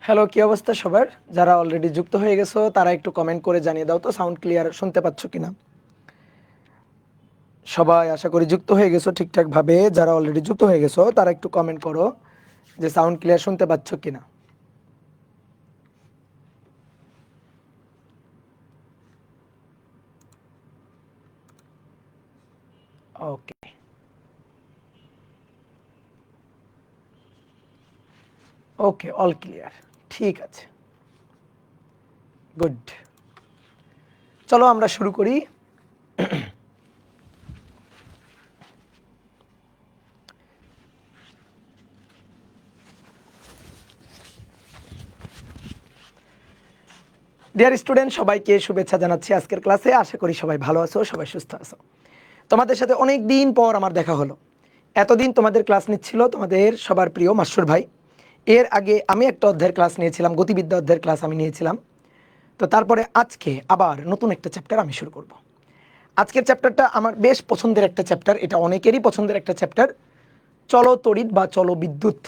Hello, কি অবস্থা সবার? যারা অলরেডি যুক্ত হয়ে গেছো তারা একটু কমেন্ট করে জানিয়ে দাও তো সাউন্ড ক্লিয়ার শুনতে পাচ্ছ কিনা। সবাই আশা করি যুক্ত হয়ে গেছো ঠিকঠাক ভাবে। যারা অলরেডি যুক্ত হয়ে গেছো তারা একটু কমেন্ট করো যে সাউন্ড ক্লিয়ার শুনতে পাচ্ছ কিনা। ওকে, ওকে, অল ক্লিয়ার। ঠিক আছে, গুড। চলো আমরা শুরু করি। ডিয়ার স্টুডেন্ট, সবাইকে শুভেচ্ছা জানাচ্ছি আজকের ক্লাসে। আশা করি সবাই ভালো আছো, সবাই সুস্থ আছো। তোমাদের সাথে অনেক দিন পর আমার দেখা হলো। এতদিন তোমাদের ক্লাস নিচ্ছিল তোমাদের সবার প্রিয় মাস্টার ভাই। এর আগে আমি একটা অধ্যায়ের ক্লাস নিয়েছিলাম, গতিবিদ্যা অধ্যায়ের ক্লাস আমি নিয়েছিলাম। তো তারপরে আজকে আবার নতুন একটা চ্যাপ্টার আমি শুরু করব। আজকের চ্যাপ্টারটা আমার বেশ পছন্দের একটা চ্যাপ্টার, এটা অনেকেরই পছন্দের একটা চ্যাপ্টার। চলো তড়িৎ বা চলো বিদ্যুৎ,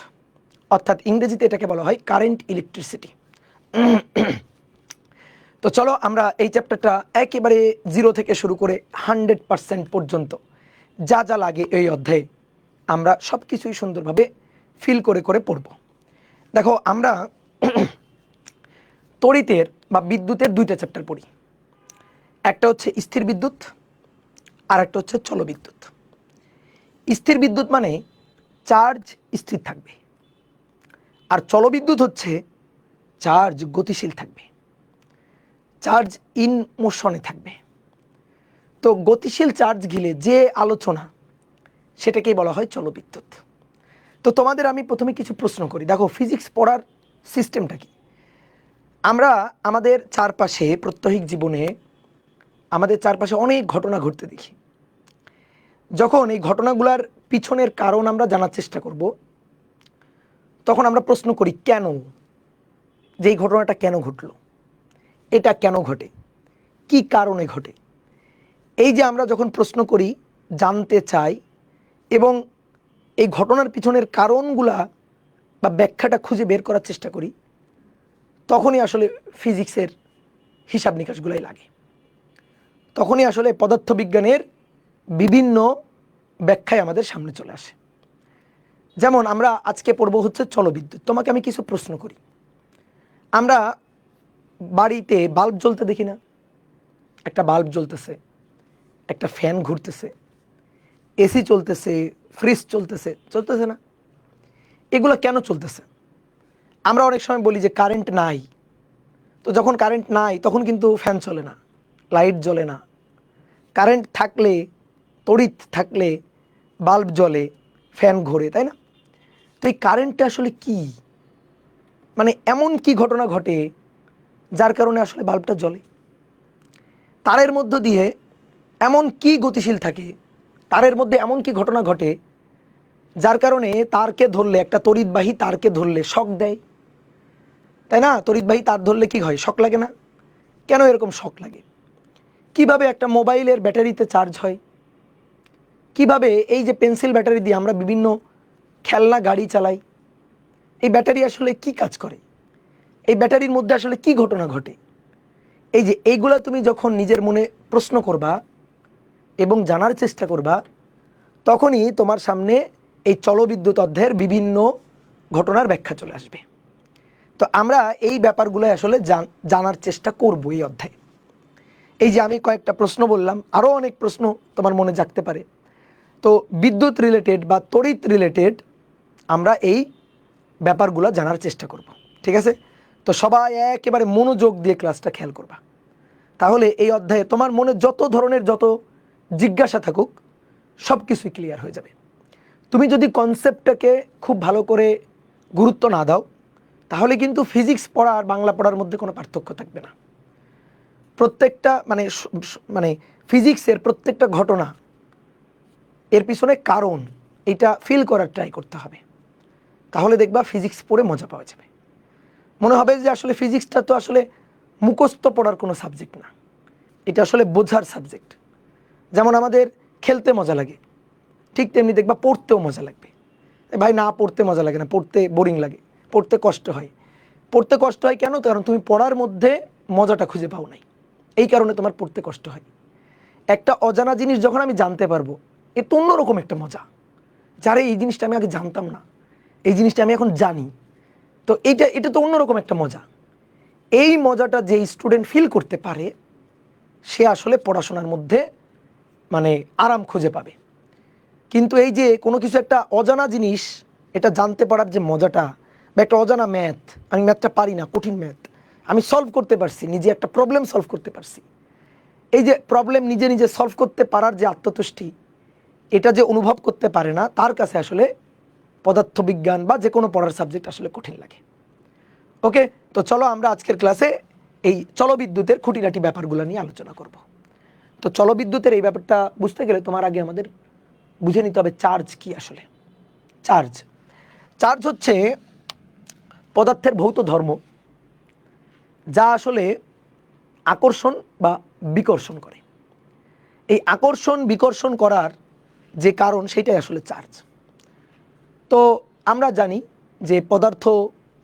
অর্থাৎ ইংরেজিতে এটাকে বলা হয় কারেন্ট ইলেকট্রিসিটি। তো চলো আমরা এই চ্যাপ্টারটা একেবারে 0 থেকে শুরু করে 100% পর্যন্ত যা যা লাগে এই অধ্যায়ে আমরা সব কিছুই সুন্দরভাবে ফিল করে করে পড়ব। দেখো, আমরা তড়িতের বা বিদ্যুতের দুইটা চ্যাপ্টার পড়ি। একটা হচ্ছে স্থির বিদ্যুৎ, আর একটা হচ্ছে চলবিদ্যুৎ। স্থির বিদ্যুৎ মানে চার্জ স্থির থাকবে, আর চলবিদ্যুৎ হচ্ছে চার্জ গতিশীল থাকবে, চার্জ ইন মোশনে থাকবে। তো গতিশীল চার্জ ঘিরে যে আলোচনা সেটাকেই বলা হয় চলবিদ্যুৎ। তো তোমাদের আমি প্রথমে কিছু প্রশ্ন করি। দেখো, ফিজিক্স পড়ার সিস্টেমটা কি? আমরা আমাদের চারপাশে প্রাত্যহিক জীবনে আমাদের চারপাশে অনেক ঘটনা ঘটতে দেখি। যখন এই ঘটনাগুলোর পিছনের কারণ আমরা জানার চেষ্টা করব, তখন আমরা প্রশ্ন করি কেন, যে এই ঘটনাটা কেন ঘটলো, এটা কেন ঘটে, কি কারণে ঘটে। এই যে আমরা যখন প্রশ্ন করি, জানতে চাই এবং এই ঘটনার পিছনের কারণগুলা বা ব্যাখ্যাটা খুঁজে বের করার চেষ্টা করি, তখনই আসলে ফিজিক্সের হিসাব নিকাশগুলাই লাগে। তখনই আসলে পদার্থবিজ্ঞানের বিভিন্ন ব্যাখ্যায় আমাদের সামনে চলে আসে। যেমন আমরা আজকে পড়ব হচ্ছে চলবিদ্যুৎ। তোমাকে আমি কিছু প্রশ্ন করি। আমরা বাড়িতে বাল্ব জ্বলতে দেখি না? একটা বাল্ব জ্বলতেছে, একটা ফ্যান ঘুরতেছে, এসি চলতেছে, ফ্রিজ চলতেছে, চলতেছে না? এগুলো কেন চলতেছে? আমরা অনেক সময় বলি যে কারেন্ট নাই। তো যখন কারেন্ট নাই তখন কিন্তু ফ্যান চলে না, লাইট জ্বলে না। কারেন্ট থাকলে, তড়িৎ থাকলে বাল্ব জ্বলে, ফ্যান ঘোরে, তাই না? তো এই কারেন্টটা আসলে কি, মানে এমন কি ঘটনা ঘটে যার কারণে আসলে বাল্বটা জ্বলে? তারের মধ্য দিয়ে এমন কি গতিশীল থাকে, তারের মধ্যে এমন কি ঘটনা ঘটে যার কারণে তারকে ধরলে, একটা তড়িৎবাহী তারকে ধরলে শক দেয়, তাই না? তড়িৎবাহী তার ধরলে কি হয়, শক লাগে না? কেন এরকম শক লাগে? কিভাবে একটা মোবাইলের ব্যাটারিতে চার্জ হয়? কিভাবে এই যে পেন্সিল ব্যাটারি দিয়ে আমরা বিভিন্ন খেলনা গাড়ি চালাই, এই ব্যাটারি আসলে কি কাজ করে? এই ব্যাটারির মধ্যে আসলে কি ঘটনা ঘটে? এই যে এইগুলা তুমি যখন নিজের মনে প্রশ্ন করবা এবং জানার চেষ্টা করবা, তখনই তোমার সামনে এই চলবিদ্যুৎ অধ্যায়ের বিভিন্ন ঘটনার ব্যাখ্যা চলে আসবে। তো আমরা এই ব্যাপারগুলো আসলে জানার চেষ্টা করব এই অধ্যায়ে। এই যে আমি কয়েকটা প্রশ্ন বললাম, আরও অনেক প্রশ্ন তোমার মনে জাগতে পারে। তো বিদ্যুৎ রিলেটেড বা তড়িৎ রিলেটেড আমরা এই ব্যাপারগুলো জানার চেষ্টা করব, ঠিক আছে? তো সবাই একেবারে মনোযোগ দিয়ে ক্লাসটা খেয়াল করবা। তাহলে এই অধ্যায়ে তোমার মনে যত ধরনের যত জিজ্ঞাসা থাকুক সব কিছুই ক্লিয়ার হয়ে যাবে। তুমি যদি কনসেপ্টটাকে খুব ভালো করে গুরুত্ব না দাও, তাহলে কিন্তু ফিজিক্স পড়া আর বাংলা পড়ার মধ্যে কোনো পার্থক্য থাকবে না। প্রত্যেকটা মানে ফিজিক্সের প্রত্যেকটা ঘটনা, এর পিছনে কারণ, এটা ফিল করার ট্রাই করতে হবে। তাহলে দেখবা ফিজিক্স পড়ে মজা পাওয়া যাবে। মনে হবে যে আসলে ফিজিক্সটা তো আসলে মুখস্থ পড়ার কোনো সাবজেক্ট না, এটা আসলে বোঝার সাবজেক্ট। যেমন আমাদের খেলতে মজা লাগে, ঠিক তেমনি দেখবা পড়তেও মজা লাগবে। ভাই না, পড়তে মজা লাগে না, পড়তে বোরিং লাগে, পড়তে কষ্ট হয়। পড়তে কষ্ট হয় কেন? কারণ তুমি পড়ার মধ্যে মজাটা খুঁজে পাও নাই, এই কারণে তোমার পড়তে কষ্ট হয়। একটা অজানা জিনিস যখন আমি জানতে পারবো, এ তো অন্যরকম একটা মজা, যারে এই জিনিসটা আমি আগে জানতাম না, এই জিনিসটা আমি এখন জানি, তো এটা তো অন্যরকম একটা মজা। এই মজাটা যে স্টুডেন্ট ফিল করতে পারে, সে আসলে পড়াশোনার মধ্যে মানে আরাম খুঁজে পাবে। কিন্তু এই যে কোনো কিছু একটা অজানা জিনিস, এটা জানতে পারার যে মজাটা, বা একটা অজানা ম্যাথ, আমি ম্যাথটা পারি না, কঠিন ম্যাথ, আমি সলভ করতে পারছি, নিজে একটা প্রবলেম সলভ করতে পারছি, এই যে প্রবলেম নিজে নিজে সলভ করতে পারার যে আত্মতুষ্টি, এটা যে অনুভব করতে পারে না, তার কাছে আসলে পদার্থবিজ্ঞান বা যে কোনো পড়ার সাবজেক্ট আসলে কঠিন লাগে। ওকে, তো চলো আমরা আজকের ক্লাসে এই চলবিদ্যুতের খুঁটিনাটি ব্যাপারগুলো নিয়ে আলোচনা করব। তো চলবিদ্যুতের এই ব্যাপারটা বুঝতে গেলে তোমার আগে আমাদের বুঝে নিতে হবে চার্জ কি আসলে। চার্জ চার্জ হচ্ছে পদার্থের ভৌত ধর্ম, যা আসলে আকর্ষণ বা বিকর্ষণ করে। এই আকর্ষণ বিকর্ষণ করার যে কারণ, সেটাই আসলে চার্জ। তো আমরা জানি যে পদার্থ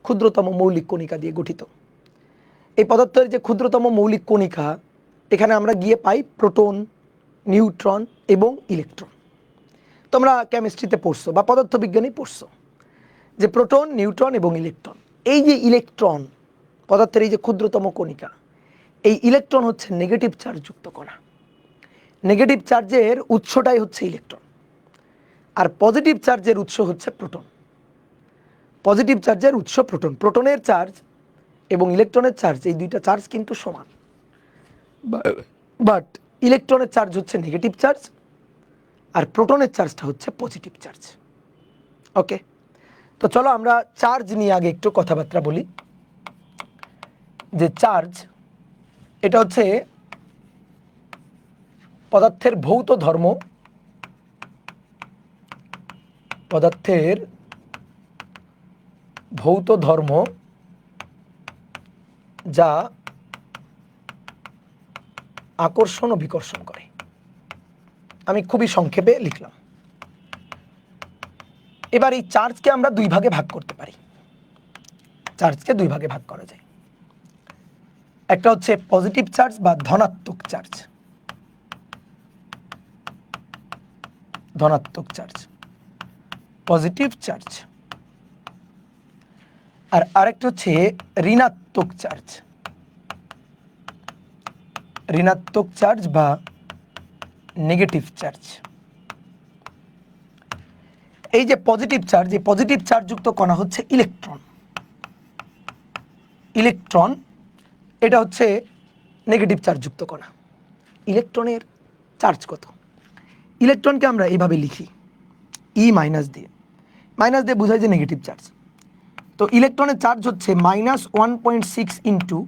ক্ষুদ্রতম মৌলিক কণিকা দিয়ে গঠিত। এই পদার্থের যে ক্ষুদ্রতম মৌলিক কণিকা, এখানে আমরা গিয়ে পাই প্রোটন, নিউট্রন এবং ইলেকট্রন। তোমরা কেমিস্ট্রিতে পড়ছো বা পদার্থবিজ্ঞানী পড়ছো যে প্রোটন, নিউট্রন এবং ইলেকট্রন। এই যে ইলেকট্রন, পদার্থের এই যে ক্ষুদ্রতম কণিকা, এই ইলেকট্রন হচ্ছে নেগেটিভ চার্জযুক্ত কণা। নেগেটিভ চার্জের উৎসটাই হচ্ছে ইলেকট্রন, আর পজিটিভ চার্জের উৎস হচ্ছে প্রোটন। পজিটিভ চার্জের উৎস প্রোটন। প্রোটনের চার্জ এবং ইলেকট্রনের চার্জ, এই দুইটা চার্জ কিন্তু সমান, বাট ইলেকট্রনের চার্জ হচ্ছে নেগেটিভ চার্জ, আর প্রোটনের চার্জটা হচ্ছে পজিটিভ চার্জ। ওকে, তো চলো আমরা চার্জ নিয়ে আগে একটু কথাবার্তা বলি। যে চার্জ, এটা হচ্ছে পদার্থের ভৌত ধর্ম, পদার্থের ভৌত ধর্ম, যা আকর্ষণ ও বিকর্ষণ করে। আমি খুবই সংক্ষেপে লিখলাম। এবার এই চার্জকে আমরা দুই ভাগে ভাগ করতে পারি। চার্জকে দুই ভাগে ভাগ করা যায়। একটা হচ্ছে পজিটিভ চার্জ বা ধনাত্মক চার্জ, ধনাত্মক চার্জ, পজিটিভ চার্জ। আর আরেকটা হচ্ছে ঋণাত্মক চার্জ, ঋণাত্মক চার্জ বা নেগেটিভ চার্জ। এই যে পজিটিভ চার্জ, এই পজিটিভ চার্জযুক্ত কণা হচ্ছে ইলেকট্রন। ইলেকট্রন এটা হচ্ছে নেগেটিভ চার্জযুক্ত কণা। ইলেকট্রনের চার্জ কত? ইলেকট্রনকে আমরা এইভাবে লিখি, ই মাইনাস দিয়ে। মাইনাস দিয়ে বোঝায় যে নেগেটিভ চার্জ। তো ইলেকট্রনের চার্জ হচ্ছে -1.6 ইন্টু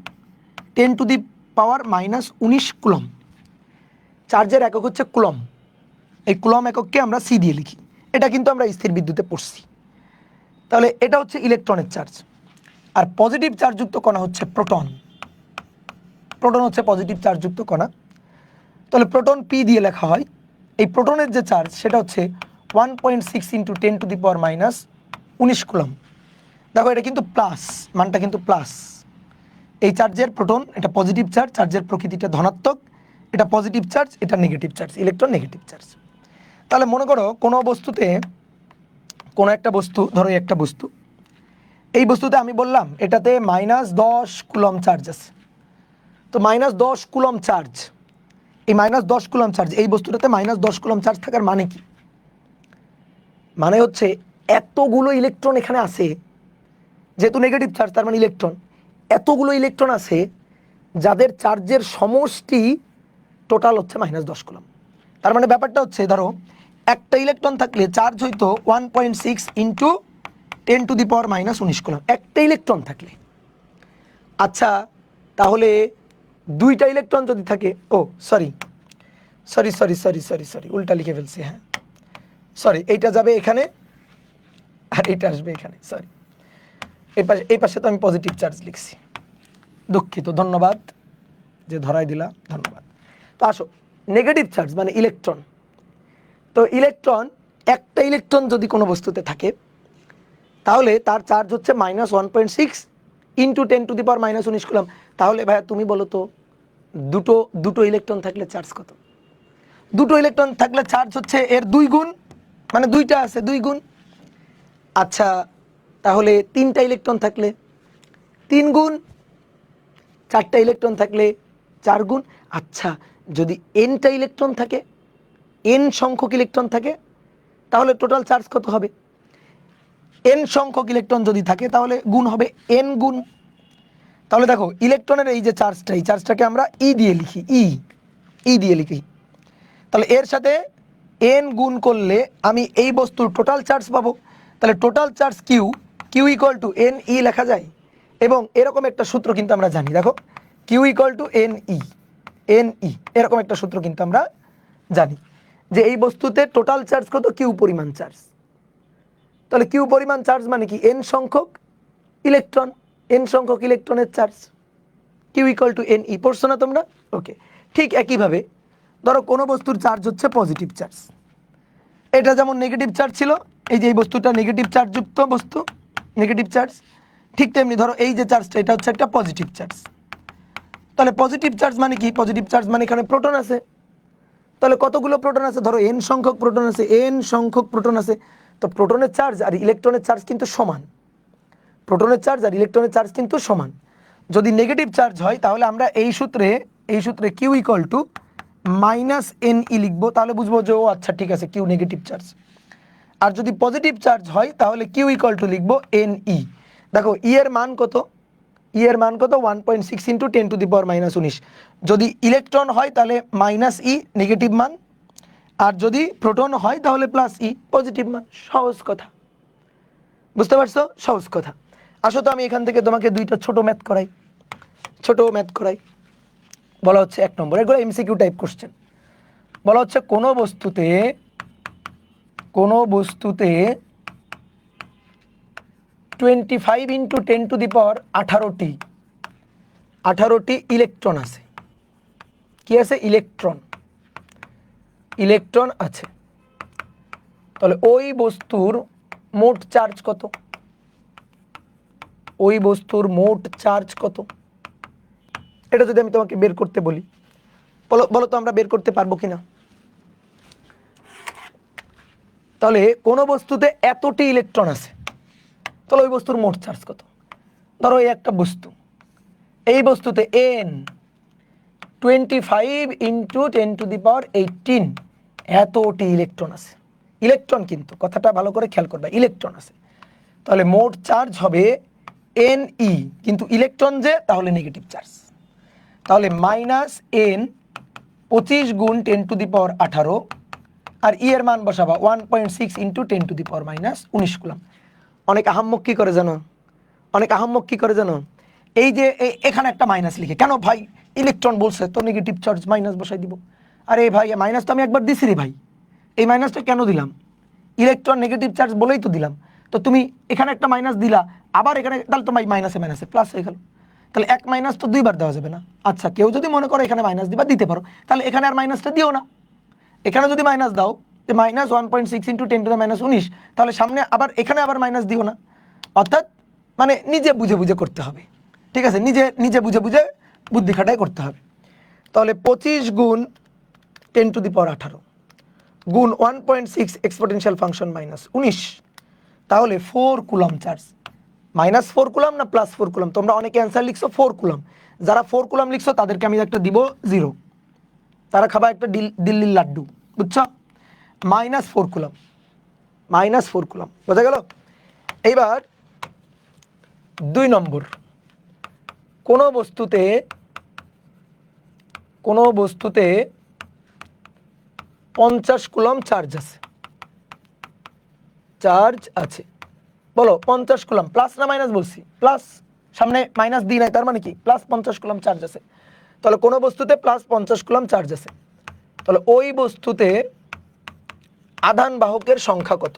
10⁻⁻19 কুলম। চার্জের একক হচ্ছে কুলম। এই কুলম একককে আমরা সি দিয়ে লিখি। এটা কিন্তু আমরা স্থির বিদ্যুতে পড়ছি। তাহলে এটা হচ্ছে ইলেকট্রনের চার্জ। আর পজিটিভ চার্জযুক্ত কণা হচ্ছে প্রোটন। প্রোটন হচ্ছে পজিটিভ চার্জযুক্ত কণা। তাহলে প্রোটন পি দিয়ে লেখা হয়। এই প্রোটনের যে চার্জ, সেটা হচ্ছে 1.6 ইন্টু 10⁻⁻19 কুলম। দেখো এটা কিন্তু প্লাস, মানটা কিন্তু প্লাস। এই চার্জের প্রোটন, এটা পজিটিভ চার্জ, চার্জের প্রকৃতিটা ধনাত্মক, এটা পজিটিভ চার্জ, এটা negative charge, electron negative charge. তাহলে মনে করো কোনো বস্তুতে, কোনো একটা বস্তু, ধরো একটা বস্তু, এই বস্তুতে আমি বললাম এটাতে -10 কুলম চার্জ আছে। তো -10 কুলম চার্জ, এই -10 কুলম চার্জ, এই বস্তুটাতে -10 কুলম চার্জ থাকার মানে কি? মানে হচ্ছে এতগুলো ইলেকট্রন এখানে আছে, যেহেতু নেগেটিভ চার্জ তার মানে ইলেকট্রন, এতগুলো ইলেকট্রন আছে যাদের চার্জের সমষ্টি টোটাল হচ্ছে -10 কুলম। তার মানে ব্যাপারটা হচ্ছে, ধরো একটা ইলেকট্রন থাকলে চার্জ হইতো 1.6 ইন্টু 10⁻⁻19 কুলম, একটা ইলেকট্রন থাকলে। আচ্ছা, তাহলে দুইটা ইলেকট্রন যদি থাকে, oh sorry sorry sorry sorry sorry sorry উল্টা লিখে ফেলছি। হ্যাঁ সরি, এইটা যাবে এখানে আর এটা আসবে এখানে। সরি, এই পাশে তো আমি পজিটিভ চার্জ লিখছি, দুঃখিত। ধন্যবাদ যে ধরাই দিলা, ধন্যবাদ। তো আসো, নেগেটিভ চার্জ মানে ইলেকট্রন। তো ইলেকট্রন, একটা ইলেকট্রন যদি কোনো বস্তুতে থাকে, তাহলে তার চার্জ হচ্ছে -1.6 ইন্টু 10⁻⁻19 কুলম। তাহলে ভাইয়া তুমি বলো তো দুটো দুটো ইলেকট্রন থাকলে চার্জ কত? দুটো ইলেকট্রন থাকলে চার্জ হচ্ছে এর 2 গুণ, মানে দুইটা আছে 2 গুণ। আচ্ছা তাহলে 3টা ইলেকট্রন থাকলে 3 গুণ, 4টা ইলেকট্রন থাকলে 4 গুণ। আচ্ছা যদি nটা ইলেকট্রন থাকে, n সংখ্যক ইলেকট্রন থাকে, তাহলে টোটাল চার্জ কত হবে? n সংখ্যক ইলেকট্রন যদি থাকে তাহলে গুণ হবে n গুণ। তাহলে দেখো ইলেকট্রনের এই যে চার্জটা, এই চার্জটাকে আমরা ই দিয়ে লিখি, ই দিয়ে লিখি। তাহলে এর সাথে n গুণ করলে আমি এই বস্তুর টোটাল চার্জ পাবো। তাহলে total charge q, q equal to n e লেখা যায়। এবং এরকম একটা সূত্র কিন্তু আমরা জানি, দেখো q equal to n e, এরকম একটা সূত্র কিন্তু আমরা জানি যে এই বস্তুতে টোটাল চার্জ কত, কিউ পরিমাণ চার্জ। তাহলে কিউ পরিমাণ চার্জ মানে কি, এন সংখ্যক ইলেকট্রন, এন সংখ্যক ইলেকট্রনের charge, q equal to n e. পড়ছো না তোমরা? ওকে। ঠিক একইভাবে ধরো কোনো বস্তুর চার্জ হচ্ছে পজিটিভ চার্জ, এটা যেমন নেগেটিভ চার্জ ছিল, এই যে এই বস্তুটা নেগেটিভ চার্জ যুক্ত বস্তু, নেগেটিভ চার্জ, ঠিক তেমনি ধরো এই যে চার্জটা, এটা হচ্ছে একটা পজিটিভ চার্জ। তাহলে পজিটিভ চার্জ মানে কি, পজিটিভ চার্জ মানে এখানে প্রোটন আছে। তাহলে কতগুলো প্রোটন আছে, ধরো এন সংখ্যক প্রোটন আছে, এন সংখ্যক প্রোটন আছে। তো প্রোটনের চার্জ আর ইলেকট্রনের চার্জ কিন্তু সমান, প্রোটনের চার্জ আর ইলেকট্রনের চার্জ কিন্তু সমান। যদি নেগেটিভ চার্জ হয় তাহলে আমরা এই সূত্রে q equal to minus n e লিখবো, তাহলে বুঝবো যে ও আচ্ছা ঠিক আছে কিউ নেগেটিভ চার্জ। আর যদি পজিটিভ চার্জ হয় তাহলে কিউ ইকুয়াল টু লিখবো এন ই। দেখো ই এর মান কত, ই এর মান কত 1.6 ইন্টু 10⁻⁻19। যদি ইলেকট্রন হয় তাহলে মাইনাস ই নেগেটিভ মান, আর যদি প্রোটন হয় তাহলে প্লাস ই পজিটিভ মান। সহজ কথা, বুঝতে পারছো? সহজ কথা। আসো তো আমি এখান থেকে তোমাকে দুইটা ছোট ম্যাথ করাই। বলা হচ্ছে 1 নম্বর, এগুলো এমসিকিউ টাইপ কোশ্চেন। বলা হচ্ছে কোনো বস্তুতে 25 ইন্টু 10⁻18টি ইলেকট্রন আছে। কি আছে? ইলেকট্রন আছে। তাহলে ওই বস্তুর মোট চার্জ কত? ওই বস্তুর মোট চার্জ কত? এটা যদি আমি তোমাকে বের করতে বলি, বলো তো আমরা বের করতে পারবো কিনা? তাহলে কোনো বস্তুতে এতটি ইলেকট্রন আছে, তাহলে ওই বস্তুর মোট চার্জ কত? ধরো এই একটা বস্তু, এই বস্তুতে n 25 ইন্টু 10⁻18 এতটি ইলেকট্রন আছে। ইলেকট্রন কিন্তু, কথাটা ভালো করে খেয়াল করবে, ইলেকট্রন আছে। তাহলে মোট চার্জ হবে এন ই, কিন্তু ইলেকট্রন যে, তাহলে নেগেটিভ চার্জ। তাহলে মাইনাস n 25 গুণ 10⁻18, আর ই এর মান বসাবা 1.6 ইন্টু 10⁻⁻19 কুলম। অনেক আহাম্মক কি করে জানো, এই যে এখানে একটা মাইনাস লিখে, কেন ভাই ইলেকট্রন বলছে তো নেগেটিভ চার্জ মাইনাস বসাই দিব। আরে ভাই মাইনাস তো আমি একবার দিছি রে ভাই, এই মাইনাসটা কেন দিলাম? ইলেকট্রন নেগেটিভ চার্জ বলেই তো দিলাম। তো তুমি এখানে একটা মাইনাস দিলা, আবার এখানে, তাহলে তো মাইনাসে প্লাস হয়ে গেল। তাহলে এক মাইনাস তো দুইবার দেওয়া যাবে না। আচ্ছা কেউ যদি মনে করো এখানে মাইনাস দিবা, দিতে পারো, তাহলে এখানে আর মাইনাসটা দিও না। এখানে যদি মাইনাস দাও যে মাইনাস 1.6 ইন্টু 10⁻⁻19, তাহলে সামনে আবার এখানে আবার মাইনাস দিও না। অর্থাৎ মানে নিজে বুঝে করতে হবে, ঠিক আছে? নিজে বুঝে বুদ্ধি খাটাই করতে হবে। তাহলে 25 গুণ 10⁻18 গুণ 1.6 এক্সপোনেনশিয়াল ফাংশন মাইনাস 19, তাহলে 4 কুলম চার্জ। মাইনাস 4 কুলম না প্লাস 4 কুলম? তোমরা অনেকে অ্যান্সার লিখছো 4 কুলম। যারা 4 কুলম লিখছো তাদেরকে আমি একটা দিব 0, তারা খাবা একটা দিল্লির লাড্ডু, বুঝছো? -4 কুলম, -4 কুলম, বোঝা গেল? এইবার 2 নম্বর, কোনো বস্তুতে 50 কুলম চার্জ আছে। বলো 50 কুলম, প্লাস না মাইনাস বলছি? প্লাস, সামনে মাইনাস দিই নাই, তার মানে কি প্লাস 50 কুলম চার্জ আছে। তাহলে কোনো বস্তুতে প্লাস 50 কুলম চার্জ আছে, তাহলে ওই বস্তুতে আধান বাহকের সংখ্যা কত?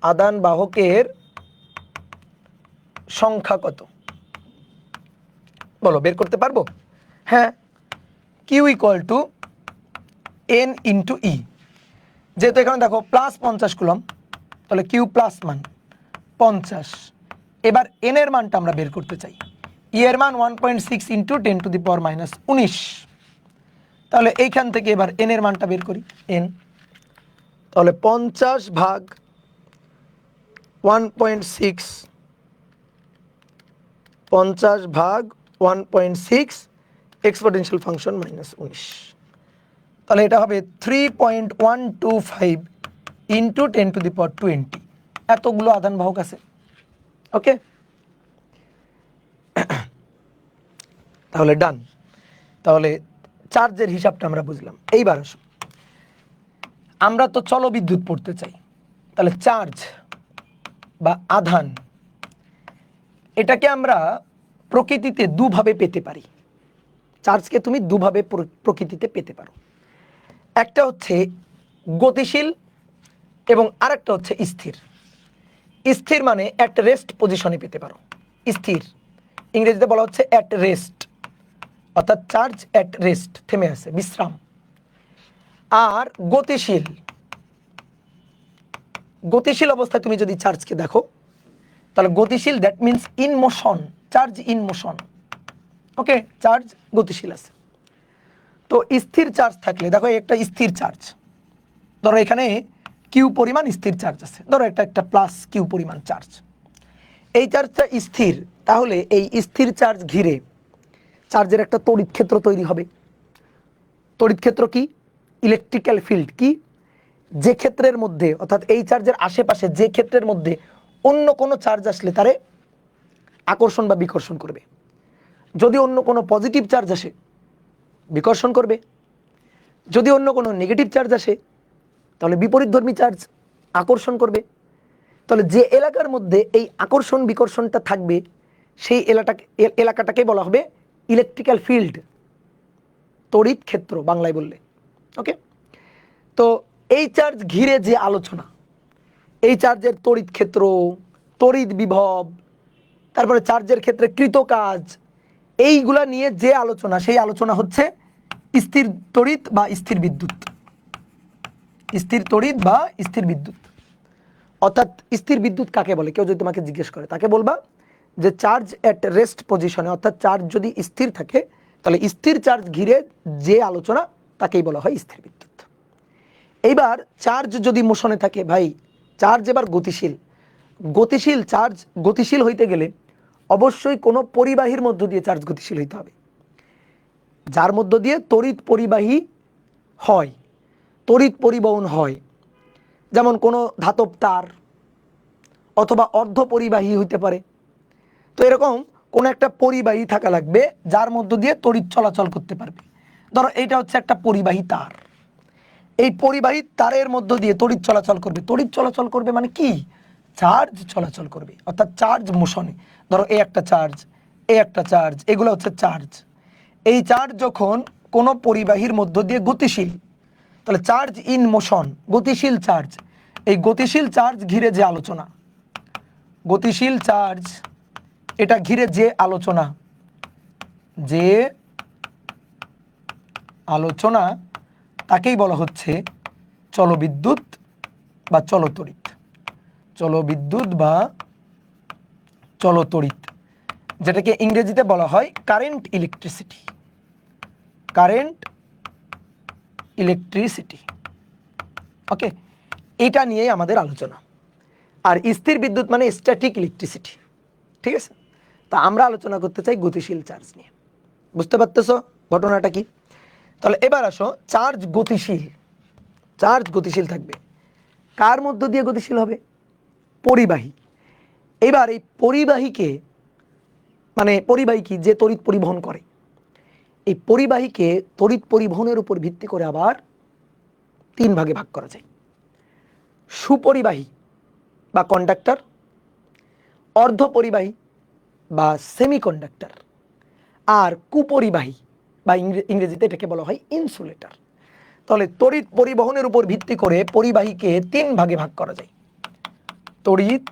আধান বাহকের সংখ্যা কত? বলো, বের করতে পারবো? হ্যাঁ, q equal to n into e. যেহেতু এখানে দেখো প্লাস 50 কুলম, তাহলে কিউ প্লাস মান 50, এবার এন এর মানটা আমরা বের করতে চাই। ই এর মান 1.6 ইন্টু 10⁻⁻19। তাহলে এইখান থেকে এবার এন এর মানটা বের করি। এন তাহলে 50 ভাগ 1.6, 50 ভাগ 1.6 এক্সপোনেনশিয়াল ফাংশন -19। তাহলে এটা হবে 3.125 ইন্টু 10⁻20। এতগুলো আধান বাহক আছে। ওকে, তাহলে ডান। তাহলে চার্জের হিসাবটা আমরা বুঝলাম। এইবার আসো, আমরা তো চলবিদ্যুৎ পড়তে চাই। তাহলে চার্জ বা আধান এটাকে আমরা প্রকৃতিতে দুভাবে পেতে পারি। চার্জকে তুমি দুভাবে প্রকৃতিতে পেতে পারো। একটা হচ্ছে গতিশীল এবং আরেকটা হচ্ছে স্থির। স্থির মানে অ্যাট রেস্ট পজিশনে পেতে পারো। স্থির ইংরেজিতে বলা হচ্ছে অ্যাট রেস্ট, অর্থাৎ চার্জ অ্যাট রেস্ট, থেমে আছে, বিশ্রাম। আর গতিশীল, গতিশীল অবস্থায় তুমি যদি চার্জকে দেখো তাহলে গতিশীল that means in motion, charge in motion. Okay, charge গতিশীল আছে। তো স্থির চার্জ থাকলে দেখো একটা স্থির চার্জ, ধরো এখানে কিউ পরিমাণ স্থির চার্জ আছে, ধরো একটা প্লাস কিউ পরিমাণ চার্জ। এই চার্জটা স্থির, তাহলে এই স্থির চার্জ ঘিরে চার্জের একটা তড়িৎ ক্ষেত্র তৈরি হবে। তড়িৎ ক্ষেত্র কি? Electrical field. কি? যে ক্ষেত্রের মধ্যে, অর্থাৎ এই চার্জের আশেপাশে যে ক্ষেত্রের মধ্যে অন্য কোনো চার্জ আসলে তারে আকর্ষণ বা বিকর্ষণ করবে। যদি অন্য কোনো পজিটিভ চার্জ আসে বিকর্ষণ করবে, যদি অন্য কোনো নেগেটিভ চার্জ আসে তাহলে বিপরীতধর্মী চার্জ আকর্ষণ করবে। তাহলে যে এলাকার মধ্যে এই আকর্ষণ বিকর্ষণটা থাকবে সেই এলাকাটাকে বলা হবে ইলেকট্রিক্যাল ফিল্ড, তড়িৎ ক্ষেত্র বাংলায় বললে। ওকে, তো এই চার্জ ঘিরে যে আলোচনা, এই চার্জের তড়িৎ ক্ষেত্র, তড়িৎ বিভব, তারপরে চার্জের ক্ষেত্রে কৃত কাজ, এইগুলা নিয়ে যে আলোচনা, সেই আলোচনা হচ্ছে স্থির তড়িৎ বা স্থির বিদ্যুৎ। স্থির তড়িৎ বা স্থির বিদ্যুৎ। অর্থাৎ স্থির বিদ্যুৎ কাকে বলে? কেউ যদি তোমাকে জিজ্ঞেস করে তাকে বলবা যে চার্জ অ্যাট রেস্ট পজিশনে, অর্থাৎ চার্জ যদি স্থির থাকে তাহলে স্থির চার্জ ঘিরে যে আলোচনা তাকেই বলা হয় স্থির বিদ্যুৎ। এইবার চার্জ যদি মোশনে থাকে, ভাই চার্জ এবার গতিশীল। গতিশীল চার্জ গতিশীল হইতে গেলে অবশ্যই কোনো পরিবাহীর মধ্য দিয়ে চার্জ গতিশীল হইতে হবে, যার মধ্য দিয়ে তড়িৎ পরিবাহী হয়, তড়িৎ পরিবহন হয়। যেমন কোনো ধাতব তার অথবা অর্ধ পরিবাহী হইতে পারে। তো এরকম কোনো একটা পরিবাহী থাকা লাগবে যার মধ্য দিয়ে তড়িৎ চলাচল করতে পারবে। ধরো এইটা হচ্ছে একটা পরিবাহী তার, এই পরিবাহী তারের মধ্য দিয়ে তড়িৎ চলাচল করবে। তড়িৎ চলাচল করবে মানে কি? চার্জ চলাচল করবে, অর্থাৎ চার্জ মোশনে। ধরো এই একটা চার্জ, এই একটা চার্জ, এগুলো হচ্ছে চার্জ। এই চার্জ যখন কোনো পরিবাহীর মধ্য দিয়ে গতিশীল, তাহলে চার্জ ইন মোশন, গতিশীল চার্জ। এই গতিশীল চার্জ ঘিরে যে আলোচনা, গতিশীল চার্জ এটা ঘিরে যে আলোচনা, যে আলোচনা তাকেই বলা হচ্ছে চলবিদ্যুৎ বা চলতড়িৎ। চলবিদ্যুৎ বা চলতড়িৎ, যেটাকে ইংরেজিতে বলা হয় current electricity. Current electricity. Okay, এটা নিয়েই আমাদের আলোচনা। আর স্থির বিদ্যুৎ মানে স্ট্যাটিক ইলেকট্রিসিটি। ঠিক আছে, তা আমরা আলোচনা করতে চাই গতিশীল চার্জ নিয়ে। বুঝতে পারতেছো ঘটনাটা কি? তাহলে এবার আসো, চার্জ গতিশীল, চার্জ গতিশীল থাকবে। কার মধ্য দিয়ে গতিশীল হবে? পরিবাহী। এবার এই পরিবাহীকে, মানে পরিবাহী কি? যে তড়িৎ পরিবহন করে। এই পরিবাহীকে তড়িৎ পরিবহনের উপর ভিত্তি করে আবার তিন ভাগে ভাগ করা যায়: সুপরিবাহী বা কন্ডাক্টর, অর্ধ পরিবাহী বা সেমিকন্ডাক্টর, আর কুপরিবাহী বা ইংরেজিতে এটাকে বলা হয় ইনসুলেটর। তাহলে তড়িৎ পরিবহনের উপর ভিত্তি করে পরিবাহীকে তিন ভাগে ভাগ করা যায়। তড়িৎ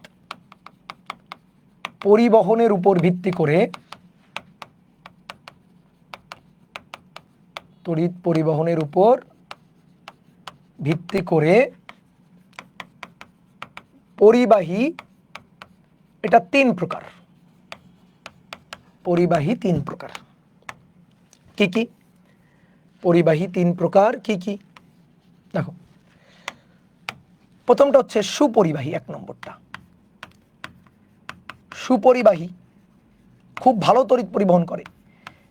পরিবহনের উপর ভিত্তি করে, তড়িৎ পরিবহনের উপর ভিত্তি করে পরিবাহী এটা 3 প্রকার, পরিবাহী 3 প্রকার। কি কি পরিবাহী 3 প্রকার? কি কি দেখো, প্রথমটা হচ্ছে সুপরিবাহী। 1 নম্বরটা সুপরিবাহী, খুব ভালো তড়িৎ পরিবহন করে,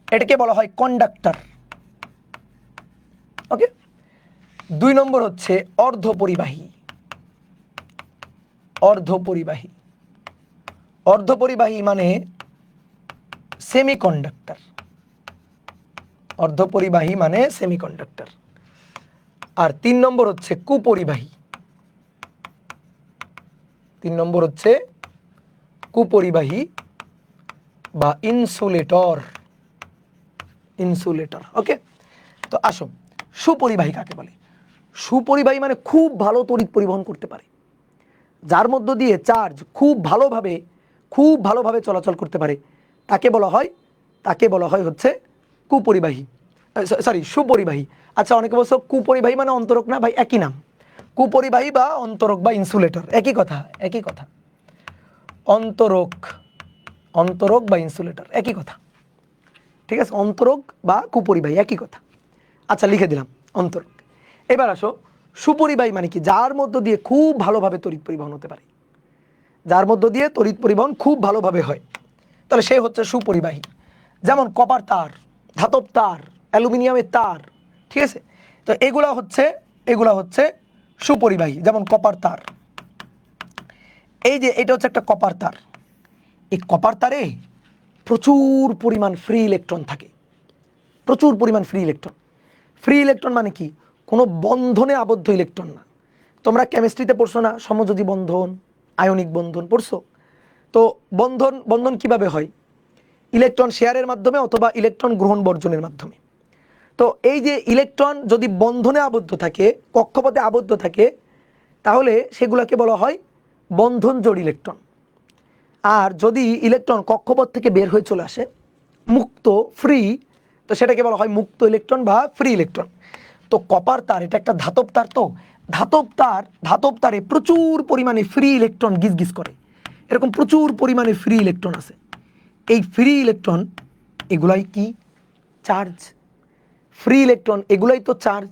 এটাকে বলা হয় কন্ডাক্টর। ওকে। 2 নম্বর হচ্ছে অর্ধপরিবাহী। অর্ধপরিবাহী, অর্ধপরিবাহী মানে সেমিকন্ডাক্টর। অর্ধপরিবাহী মানে সেমিকন্ডাক্টর। আর 3 নম্বর হচ্ছে কুপরিবাহী। 3 নম্বর হচ্ছে কুপরিবাহী বা ইনসুলেটর। ইনসুলেটর। ওকে। তো আসো, সুপরিবাহী কাকে বলে? সুপরিবাহী মানে খুব ভালো তড়িৎ পরিবহন করতে পারে, যার মধ্য দিয়ে চার্জ খুব ভালোভাবে চলাচল করতে পারে, তাকে বলা হয় হচ্ছে কুপরিবাহী, সরি সুপরিবাহী। আচ্ছা, অনেকে বলছো কুপরিবাহী মানে অন্তরক না? ভাই একই নাম, কুপরিবাহী বা অন্তরক বা ইনসুলেটর একই কথা, একই কথা। অন্তরক বা ইনসুলেটর একই কথা, ঠিক আছে? অন্তরক বা কুপরিবাহী একই কথা। আচ্ছা, লিখে দিলাম অন্তরক। এবার আসো, সুপরিবাহী মানে কি? যার মধ্য দিয়ে খুব ভালোভাবে তড়িৎ পরিবহন হতে পারে, যার মধ্য দিয়ে তড়িৎ পরিবহন খুব ভালোভাবে হয়, তাহলে সে হচ্ছে সুপরিবাহী। যেমন কপার তার, ধাতব তার, অ্যালুমিনিয়ামের তার, ঠিক আছে? তো এগুলা হচ্ছে সুপরিবাহী। যেমন কপার তার, এই যে এটা হচ্ছে একটা কপার তার, এই কপার তারে প্রচুর পরিমাণ ফ্রি ইলেকট্রন থাকে, প্রচুর পরিমাণ ফ্রি ইলেকট্রন। ফ্রি ইলেকট্রন মানে কি? কোনো বন্ধনে আবদ্ধ ইলেকট্রন না। তোমরা কেমিস্ট্রিতে পড়ছো না সমযোজী বন্ধন, আয়নিক বন্ধন পড়ছো? তো বন্ধন কিভাবে হয়? ইলেকট্রন শেয়ারের মাধ্যমে অথবা ইলেকট্রন গ্রহণ বর্জনের মাধ্যমে। তো এই যে ইলেকট্রন যদি বন্ধনে আবদ্ধ থাকে, কক্ষপথে আবদ্ধ থাকে, তাহলে সেগুলোকে বলা হয় বন্ধন জোড় ইলেকট্রন। আর যদি ইলেকট্রন কক্ষপথ থেকে বের হয়ে চলে আসে মুক্ত, ফ্রি, তো সেটাকে বলা হয় মুক্ত ইলেকট্রন বা ফ্রি ইলেকট্রন। তো কপার তার এটা একটা ধাতব তার, তো ধাতব তারে প্রচুর পরিমাণে ফ্রি ইলেকট্রন গিজগিজ করে, এরকম প্রচুর পরিমাণে ফ্রি ইলেকট্রন আছে। এই ফ্রি ইলেকট্রন এগুলাই কি? চার্জ। ফ্রি ইলেকট্রন এগুলাই তো চার্জ।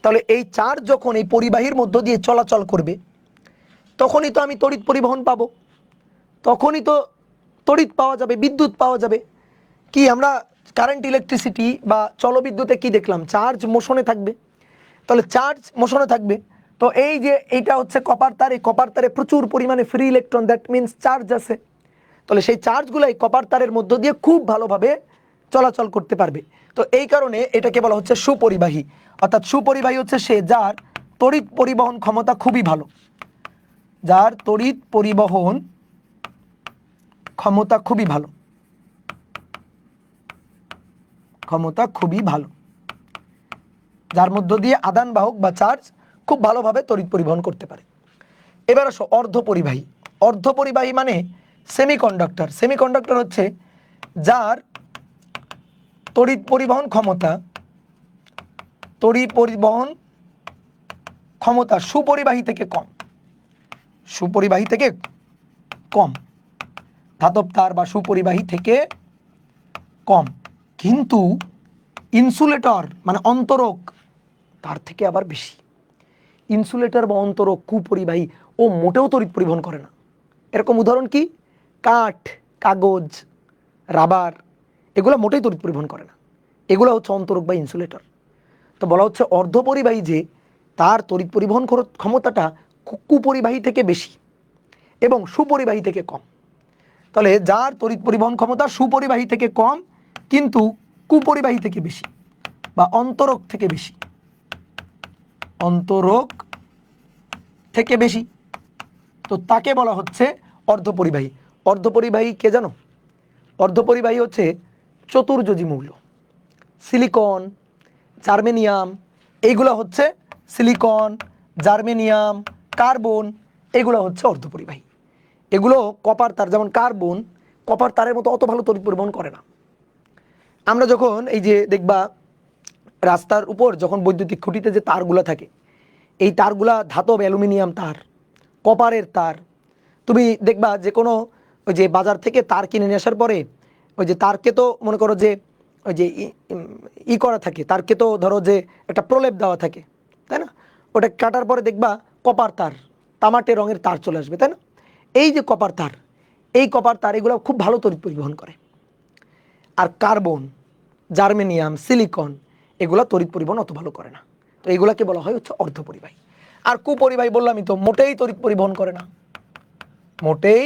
তাহলে এই চার্জ যখন এই পরিবাহীর মধ্য দিয়ে চলাচল করবে, তখনই তো আমি তড়িৎ পরিবহন পাবো, তখনই তো তড়িৎ পাওয়া যাবে, বিদ্যুৎ পাওয়া যাবে। কি আমরা কারেন্ট, ইলেকট্রিসিটি বা জলবিদ্যুতে কি দেখলাম? চার্জ মোশনে থাকবে। তাহলে চার্জ মোশনে থাকবে, তো এই যে এইটা হচ্ছে কপার তার, এই কপার তারে প্রচুর পরিমাণে free electron, that means charge আছে। তাহলে সেই চার্জগুলাই কপার তারের মধ্য দিয়ে খুব ভালোভাবে চলাচল করতে পারবে। তো এই কারণে এটাকে বলা হচ্ছে সুপরিবাহী। অর্থাৎ সুপরিবাহী হচ্ছে সে যার তড়িৎ পরিবহন ক্ষমতা খুবই ভালো, যার তড়িৎ পরিবহন ক্ষমতা খুবই ভালো, যার মধ্য দিয়ে আদান বাহক বা চার্জ খুব ভালোভাবে তড়িৎ পরিবহন করতে পারে। এবার আসো অর্ধপরিবাহী। অর্ধপরিবাহী মানে সেমিকন্ডাক্টর। সেমিকন্ডাক্টর হচ্ছে যার তড়িৎ পরিবহন ক্ষমতা সুপরিবাহী থেকে কম, সুপরিবাহী থেকে কম, ধাতব তার বা সুপরিবাহী থেকে কম। কিন্তু ইনসুলেটর মানে অন্তরক তার থেকে আবার বেশি। ইনসুলেটর বা অন্তরক, কুপরিবাহী, ও মোটেও তড়িৎ পরিবহন করে না। এরকম উদাহরণ কি? কাঠ, কাগজ, রাবার, এগুলো মোটেই তড়িৎ পরিবহন করে না, এগুলো হচ্ছে অন্তরক বা ইনসুলেটর। তো বলা হচ্ছে অর্ধপরিবাহী যে তার তড়িৎ পরিবহন ক্ষমতাটা কুপরিবাহী থেকে বেশি এবং সুপরিবাহী থেকে কম। তাহলে যার তড়িৎ পরিবহন ক্ষমতা সুপরিবাহী থেকে কম কিন্তু কুপরিবাহী থেকে বেশি বা অন্তরক থেকে বেশি, অন্তরক থেকে বেশি, তো তাকে বলা হচ্ছে অর্ধপরিবাহী। অর্ধপরিবাহী কে জানো? অর্ধপরিবাহী হচ্ছে চতুর্যোজী মৌল, সিলিকন, জার্মেনিয়াম, এইগুলো হচ্ছে সিলিকন, জার্মেনিয়াম, কার্বন, এগুলো হচ্ছে অর্ধপরিবাহী। এগুলো কপার তার, যেমন কার্বন কপার তারের মতো অত ভালো তড়িৎ পরিবহন করে না। আমরা যখন এই যে দেখবা রাস্তার উপর যখন বৈদ্যুতিক খুঁটিতে যে তারগুলো থাকে, এই তারগুলা ধাতব অ্যালুমিনিয়াম তার, কপারের তার। তুমি দেখবা যে কোনো ওই যে বাজার থেকে তার কিনে নিয়ে আসার পরে ওই যে তারকে তো মনে করো যে ওই যে করা থাকে, তারকে তো ধরো যে একটা প্রলেপ দেওয়া থাকে, তাই না? ওটা কাটার পরে দেখবা কপার তার, তামাটে রঙের তার চলে আসবে, তাই না? এই যে কপার তার, এই কপার তার এগুলো খুব ভালো তড়িৎ পরিবহন করে। আর কার্বন, জার্মেনিয়াম, সিলিকন এগুলো তড়িৎ পরিবহন অত ভালো করে না। তো এগুলাকে বলা হয় হচ্ছে অর্ধপরিবাহী। আর কুপরিবাহী বললামই তো, মোটেই তড়িৎ পরিবহন করে না, মোটেই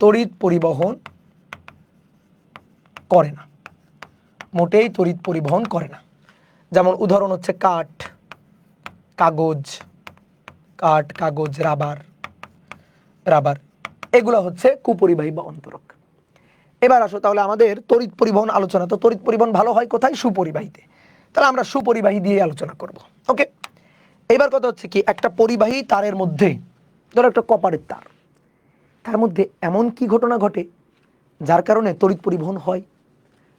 তড়িৎ পরিবহন করে না, মোটেই তড়িৎ পরিবহন করে না। যেমন উদাহরণ হচ্ছে কাঠ, কাগজ, কাঠ, কাগজ, রাবার, রাবার এগুলো হচ্ছে কুপরিবাহী বা অন্তরক। এবার আসো তাহলে আমাদের তড়িৎ পরিবহন আলোচনা। তো তড়িৎ পরিবহন ভালো হয় কোথায়? সুপরিবাহীতে। তাহলে আমরা সুপরিবাহী দিয়ে আলোচনা করব। ওকে, এবার কথা হচ্ছে কি, একটা পরিবাহী তারের মধ্যে ধরো একটা কপারের তার, তার মধ্যে এমন কি ঘটনা ঘটে যার কারণে তড়িৎ পরিবহন হয়?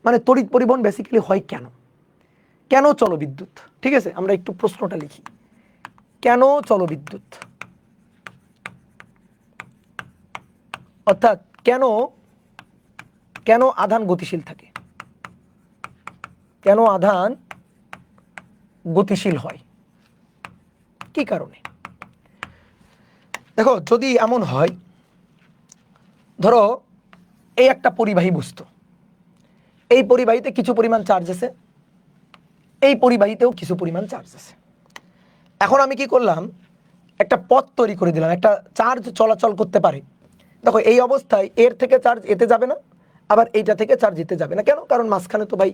মানে তড়িৎ পরিবহন বেসিক্যালি হয় কেন? কেন চলো বিদ্যুৎ? ঠিক আছে, আমরা একটু প্রশ্নটা লিখি, কেন চলো বিদ্যুৎ? অর্থাৎ কেন কেন আধান গতিশীল থাকে, কেন আধান গতিশীল হয়, কি কারণে? দেখো, যদি এমন হয়, ধরো এই একটা পরিবাহী বস্তু, এই পরিবাহীতে কিছু পরিমাণ চার্জ আছে, এই পরিবাহীতেও কিছু পরিমাণ চার্জ আছে। এখন আমি কি করলাম, একটা পথ তৈরি করে দিলাম, একটা চার্জ চলাচল করতে পারে। দেখো এই অবস্থায় এর থেকে চার্জ এতে যাবে না, আবার এইটা থেকে চার্জ এতে যাবে না। কেন? কারণ মাঝখানে তো ভাই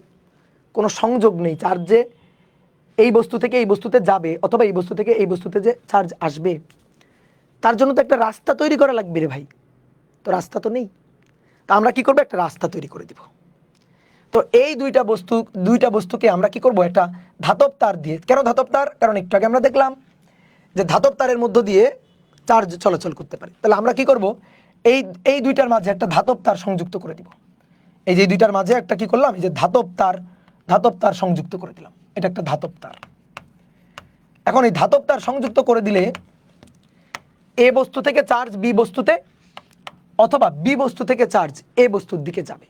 কোনো সংযোগ নেই। চার্জে এই বস্তু থেকে এই বস্তুতে যাবে অথবা এই বস্তু থেকে এই বস্তুতে যে চার্জ আসবে, তার জন্য তো একটা রাস্তা তৈরি করা লাগবে রে ভাই। তো রাস্তা তো নেই, তা আমরা কি করবো, একটা রাস্তা তৈরি করে দিব। তো এই দুইটা বস্তুকে আমরা কি করব, একটা ধাতব তার দিয়ে। কেন ধাতব তার? কারণ একটু আগে আমরা দেখলাম যে ধাতব তারের মধ্য দিয়ে চার্জ চলাচল করতে পারে। তাহলে আমরা কি করব, এই এই দুইটার মাঝে একটা ধাতব তার সংযুক্ত করে দিব। এই যে দুইটার মাঝে একটা কি করলাম, এই যে ধাতব তার সংযুক্ত করে দিলাম, এটা একটা ধাতব তার। এখন এই ধাতব তার সংযুক্ত করে দিলে এ বস্তু থেকে চার্জ বি বস্তুতে, অথবা বি বস্তু থেকে চার্জ এ বস্তুর দিকে যাবে।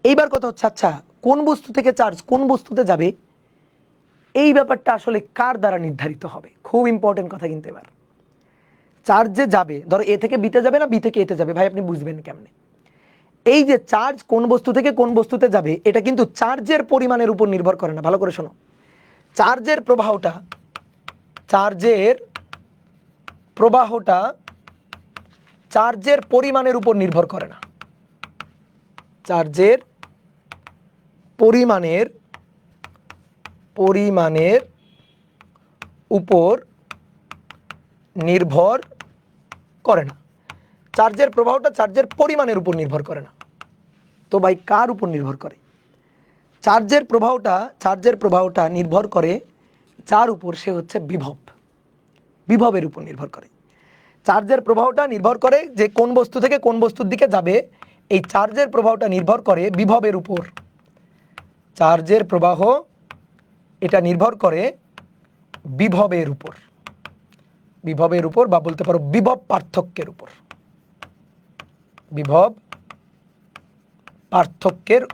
এইবার কথা হচ্ছে, আচ্ছা কোন বস্তু থেকে চার্জ কোন বস্তুতে যাবে, এই ব্যাপারটা আসলে কার দ্বারা নির্ধারিত হবে? খুব ইম্পর্টেন্ট কথা কিন্তু। এবার চার্জ যে যাবে, ধরো এ থেকে বিতে যাবে না বি থেকে এতে যাবে, ভাই আপনি বুঝবেন কেমনে? এই যে চার্জ কোন বস্তু থেকে কোন বস্তুতে যাবে, এটা কিন্তু চার্জের পরিমাণের উপর নির্ভর করে না। ভালো করে শোনো, চার্জের প্রবাহটা চার্জের পরিমাণের উপর নির্ভর করে না, চার্জের পরিমাণের উপর নির্ভর করে না। চার্জের প্রবাহটা চার্জের পরিমাণের উপর নির্ভর করে না। তো ভাই কার উপর নির্ভর করে? চার্জের প্রবাহটা নির্ভর করে যার উপর, সে হচ্ছে বিভবের উপর নির্ভর করে। চার্জের প্রবাহটা নির্ভর করে যে কোন বস্তু থেকে কোন বস্তুর দিকে যাবে, এই চার্জের প্রবাহটা নির্ভর করে বিভবের উপর। চার্জের প্রবাহ এটা নির্ভর করে বিভবের উপর, বা বলতে পারো বিভব পার্থক্যের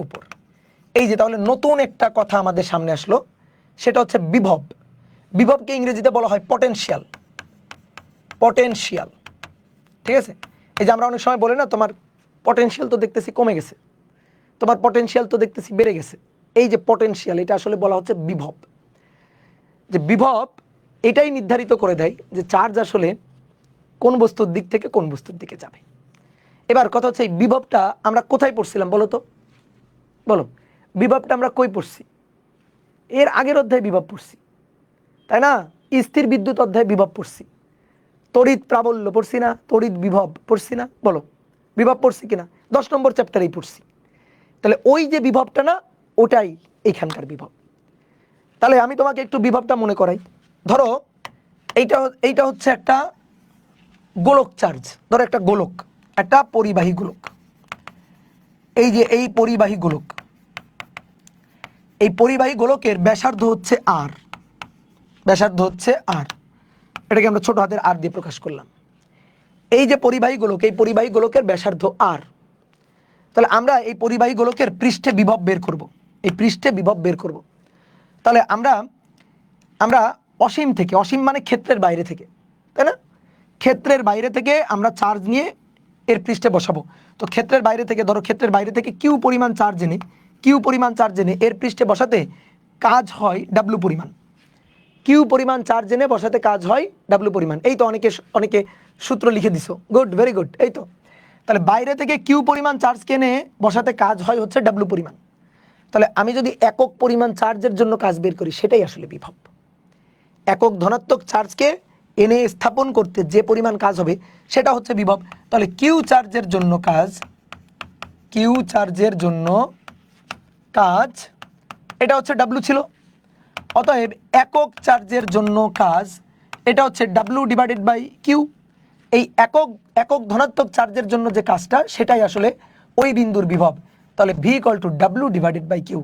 উপর। এই যে তাহলে নতুন একটা কথা আমাদের সামনে আসলো, সেটা হচ্ছে বিভবকে ইংরেজিতে বলা হয় পটেনশিয়াল। ঠিক আছে, এই যে আমরা অনেক সময় বলি না, তোমার পটেনশিয়াল তো দেখতেছি কমে গেছে, তোমার পটেনশিয়াল তো দেখতেছি বেড়ে গেছে। এই যে পটেনশিয়াল, এটা আসলে বলা হচ্ছে বিভব। যে বিভব এটাই নির্ধারিত করে দেয় যে চার্জ আসলে কোন বস্তুর দিক থেকে কোন বস্তুর দিকে যাবে। এবার কথা হচ্ছে, এই বিভবটা আমরা কোথায় পড়ছিলাম বলো তো? বলো, বিভবটা আমরা কই পড়ছি? এর আগের অধ্যায়ে বিভব পড়ছি, তাই না? স্থির বিদ্যুৎ অধ্যায়ে বিভব পড়ছি, তড়িৎ প্রাবল্য পড়ছি না, তড়িৎ বিভব পড়ছি না, বলো বিভব পড়ছি কিনা? 10 নম্বর চ্যাপ্টারেই পড়ছি। তাহলে ওই যে বিভবটা না, ওটাই এইখানকার বিভব। তাহলে আমি তোমাকে একটু বিভবটা মনে করাই। ধরো এইটা হচ্ছে একটা গোলক চার্জ, ধরো একটা গোলক, একটা পরিবাহী গোলক। এই যে এই পরিবাহী গোলকের ব্যাসার্ধ হচ্ছে আর, এটাকে আমরা ছোট হাতের আর দিয়ে প্রকাশ করলাম। এই যে পরিবাহী গোলক, এই পরিবাহী গোলকের ব্যাসার্ধ আর। তাহলে আমরা এই পরিবাহী গোলকের পৃষ্ঠে বিভব বের করব, এই পৃষ্ঠে বিভব বের করব। তাহলে আমরা আমরা অসীম থেকে, অসীম মানে ক্ষেত্রের বাইরে থেকে, তাই না? ক্ষেত্রের বাইরে থেকে আমরা চার্জ নিয়ে এর পৃষ্ঠে বসাবো। তো ক্ষেত্রের বাইরে থেকে, ধরো ক্ষেত্রের বাইরে থেকে কিউ পরিমাণ চার্জ এনে, কিউ পরিমাণ চার্জ এনে এর পৃষ্ঠে বসাতে কাজ হয় ডাব্লু পরিমাণ। কিউ পরিমাণ চার্জ এনে বসাতে কাজ হয় ডাব্লু পরিমাণ। এই তো অনেকে অনেকে সূত্র লিখে দিছো, গুড, ভেরি গুড। এই তো, তাহলে বাইরে থেকে কিউ পরিমাণ চার্জ এনে বসাতে কাজ হয় হচ্ছে ডাব্লু পরিমাণ। তাহলে আমি যদি একক পরিমাণ চার্জের জন্য কাজ বের করি, সেটাই আসলে বিভব। একক ধনাত্মক চার্জকে এনে স্থাপন করতে যে পরিমাণ কাজ হবে সেটা হচ্ছে বিভব। তাহলে কিউ চার্জের জন্য কাজ, কিউ চার্জের জন্য কাজ, এটা হচ্ছে ডাব্লু ছিল। অতএব একক চার্জের জন্য কাজ, এটা হচ্ছে ডাব্লু ডিভাইডেড বাই কিউ। এই একক একক ধনাত্মক চার্জের জন্য যে কাজটা, সেটাই আসলে ওই বিন্দুর বিভব। তাহলে ভি ইকুয়াল টু ডাব্লু ডিভাইডেড বাই কিউ।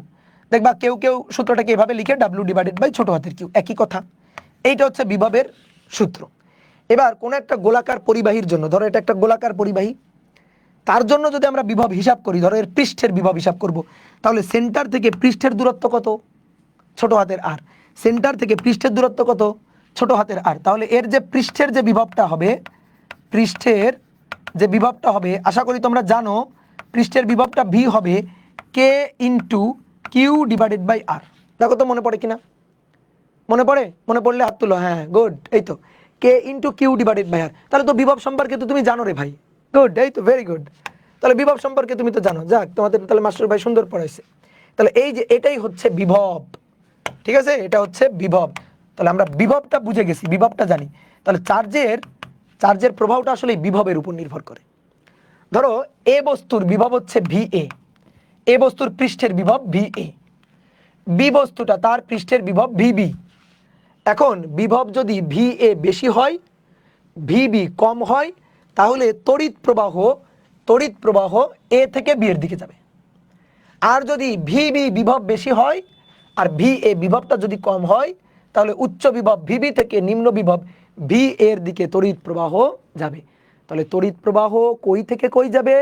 দেখবা কেউ কেউ সূত্রটাকে এভাবে লিখে ডাব্লু ডিভাইডেড বাই ছোট হাতের কিউ, একই কথা। এইটা হচ্ছে বিভবের সূত্র। এবার কোনো একটা গোলাকার পরিবাহীর জন্য, ধরো এটা একটা গোলাকার পরিবাহী, তার জন্য যদি আমরা বিভব হিসাব করি, ধরো এর পৃষ্ঠের বিভব হিসাব করব, তাহলে সেন্টার থেকে পৃষ্ঠের দূরত্ব কত? ছোট হাতের আর। সেন্টার থেকে পৃষ্ঠের দূরত্ব কত? ছোট হাতের আর। তাহলে এর যে পৃষ্ঠের যে বিভবটা হবে, পৃষ্ঠের যে বিভবটা হবে, আশা করি তোমরা জানো, পৃষ্ঠের বিভবটা ভি হবে কে ইন্টু কিউ ডিভাইডেড বাই আর। দেখো তো মনে পড়ে কিনা? মনে পড়ে? মনে পড়লে হাত তুলো। হ্যাঁ, গুড। এই তো কে ইন্টু কিউ ডিভাইডেড বাই আর। তাহলে তো বিভব সম্পর্কে তো তুমি জানো রে ভাই, গুড। এই তো, ভেরি গুড। তাহলে বিভব সম্পর্কে তুমি তো জানো। যাক, তোমাদের তাহলে মাস্টার ভাই সুন্দর পড়াইছে। তাহলে এই যে এটাই হচ্ছে বিভব, ঠিক আছে? এটা হচ্ছে বিভব। তাহলে আমরা বিভবটা বুঝে গেছি, বিভবটা জানি। তাহলে চার্জের প্রভাবটা আসলে বিভবের উপর নির্ভর করে। ধরো এ বস্তুর বিভব হচ্ছে ভি এ, এ বস্তুর পৃষ্ঠের বিভব ভি এ, বি বস্তুটা তার পৃষ্ঠের বিভব ভি বি। এখন বিভব যদি ভি এ বেশি হয়, ভি বি কম হয়, তাহলে তড়িৎ প্রবাহ এ থেকে বি এর দিকে যাবে। আর যদি ভি বি বিভব বেশি হয় আর ভি এ বিভবটা যদি কম হয়, তাহলে উচ্চ বিভব ভিবি থেকে নিম্ন বিভব ভি এর দিকে তড়িৎ প্রবাহ যাবে। তাহলে তড়িৎ প্রবাহ কই থেকে কই যাবে?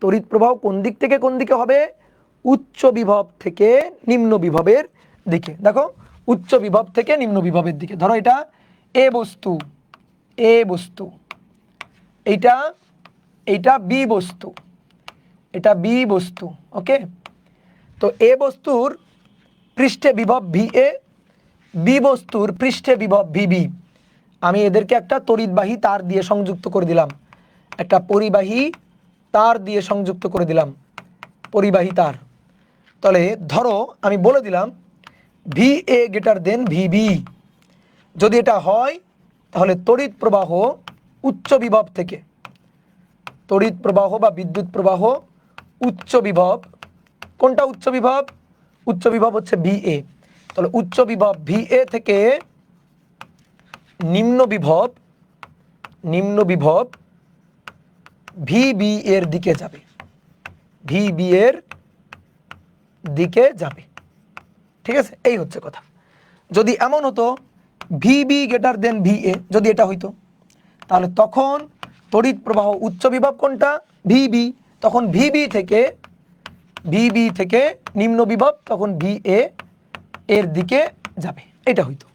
তড়িৎ প্রবাহ কোন দিক থেকে কোন দিকে হবে? উচ্চ বিভব থেকে নিম্ন বিভবের দিকে। দেখো, উচ্চ বিভব থেকে নিম্ন বিভবের দিকে। ধরো এটা এ বস্তু, এ বস্তু, এইটা বি বস্তু, এটা বি বস্তু, ওকে? তো এ বস্তুর পৃষ্ঠে বিভব ভি এ, বি বস্তুর পৃষ্ঠে বিভব ভিবি। আমি এদেরকে একটা তড়িৎবাহী তার দিয়ে সংযুক্ত করে দিলাম, একটা পরিবাহী তার দিয়ে সংযুক্ত করে দিলাম, পরিবাহী তার। তাহলে ধরো আমি বলে দিলাম V A greater than VB. যদি এটা হয়, তাহলে তড়িৎ প্রবাহ উচ্চ বিভব থেকে, তড়িৎ প্রবাহ বা বিদ্যুৎ প্রবাহ উচ্চ বিভব, কোনটা উচ্চ বিভব? উচ্চ বিভব হচ্ছে ভি এ। তাহলে উচ্চ বিভব ভি এ থেকে নিম্ন বিভব ভি বি এর দিকে যাবে, ভি বি এর দিকে যাবে, ঠিক আছে? এই হচ্ছে কথা। যদি এমন হতো v b greater than v a, যদি এটা হইতো, তাহলে তখন তড়িৎ প্রবাহ উচ্চ বিভব কোনটা? V b. তখন ভি বি থেকে নিম্ন বিভব তখন ভি এ এর দিকে যাবে, এটা হইতো।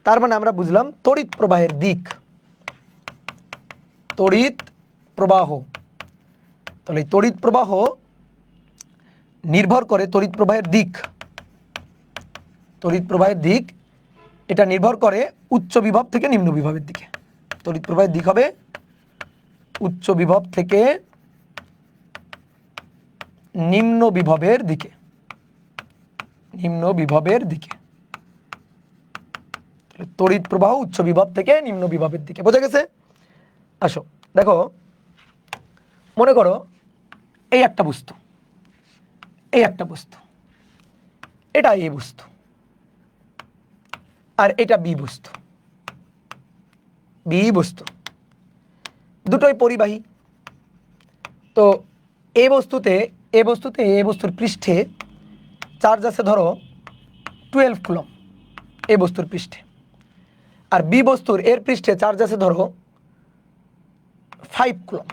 তার মানে আমরা বুঝলাম তড়িৎ প্রবাহের দিক, তড়িৎ প্রবাহ। তাহলে তড়িৎ প্রবাহ নির্ভর করে তড়িৎ প্রবাহের দিক, তড়িৎ প্রবাহের দিক এটা নির্ভর করে উচ্চ বিভব থেকে নিম্ন বিভবের দিকে। তড়িৎ প্রবাহের দিক হবে উচ্চ বিভব থেকে নিম্ন বিভবের দিকে, নিম্ন বিভবের দিকে। তড়িৎ প্রবাহ উচ্চ বিভব থেকে নিম্ন বিভবের দিকে। বোঝা গেছে? আসো দেখো, মনে করো এই একটা বস্তু, এই একটা বস্তু, এটা এ বস্তু আর এটা বি বস্তু, বি বস্তু, দুটোই পরিবাহী। তো এ বস্তুতে এ বস্তুর পৃষ্ঠে চার্জ আছে ধরো 12 কুলম, এ বস্তুর পৃষ্ঠে। আর বি বস্তুর এর পৃষ্ঠে চার্জ আছে ধরো 5 কুলম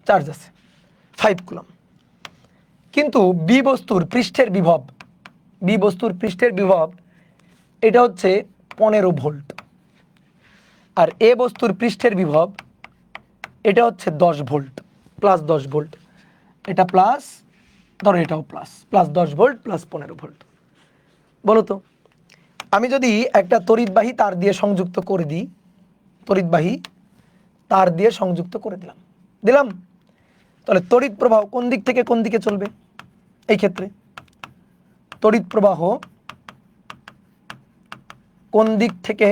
চার্জ আছে, 5 কুলম। কিন্তু বি বস্তুর পৃষ্ঠের বিভব এটা হচ্ছে 15 ভোল্ট, আর এ বস্তুর পৃষ্ঠের বিভব এটা হচ্ছে 10 ভোল্ট, প্লাস 10 ভোল্ট, এটা প্লাস, ধরো এটাও plus, plus 10 volt plus 15 volt. বলো তো, আমি যদি একটা তড়িৎবাহী তার দিয়ে সংযুক্ত করে দিই, তড়িৎবাহী তার দিয়ে সংযুক্ত করে দিলাম, তাহলে তড়িৎ প্রবাহ কোন দিক থেকে কোন দিকে চলবে? এই ক্ষেত্রে তড়িৎ প্রবাহ কোন দিক থেকে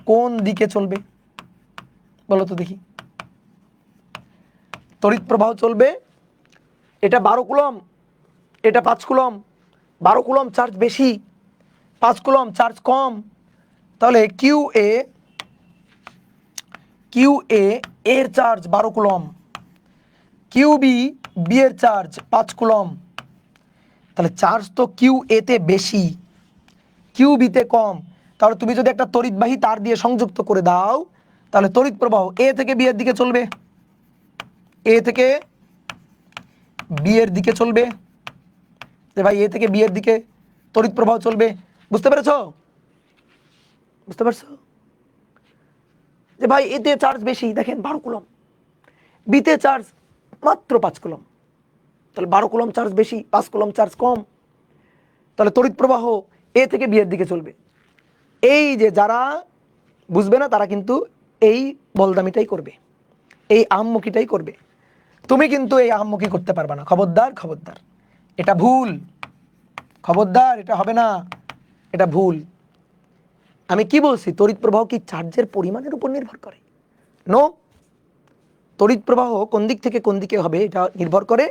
কোন দিকে চলবে বলো তো দেখি। তড়িৎ প্রবাহ চলবে, এটা 12 কুলম, এটা 5 কুলম, 12 কুলম চার্জ বেশি, 5 কুলম চার্জ কম, তাহলে কিউ এ এর চার্জ 12 কুলম, কিউ বি এর চার্জ 5 কুলম, তাহলে চার্জ তো কিউ এ তে বেশি, কিউ বি তে কম। তাহলে তুমি যদি একটা তড়িৎবাহী তার দিয়ে সংযুক্ত করে দাও, তাহলে তড়িৎ প্রবাহ এ থেকে বি এর দিকে চলবে, এ থেকে বি এর দিকে চলবে, যে ভাই এ থেকে বি এর দিকে তড়িৎ প্রবাহ চলবে। বুঝতে পেরেছো? বুঝতে পারছো যে ভাই এতে চার্জ বেশি, দেখেন 12 কুলম, বিতে চার্জ মাত্র 5 কুলম, তাহলে 12 কুলম চার্জ বেশি, 5 কুলম চার্জ কম, তাহলে তড়িৎ প্রবাহ এ থেকে বি এর দিকে চলবে। এই যে যারা বুঝবে না তারা কিন্তু এই বলদামিটাই করবে, এই আহাম্মকিটাই করবে। তুমি কিন্তু এই আহাম্মকি করতে পারবে না, খবরদার খবরদার, এটা ভুল, খবরদার, এটা হবে না, এটা ভুল। আমি কি বলছি, তড়িৎ প্রবাহ কি চার্জের পরিমাণের উপর নির্ভর করে? নো, তড়িৎ প্রবাহ কোন দিক থেকে কোন দিকে হবে এটা নির্ভর করে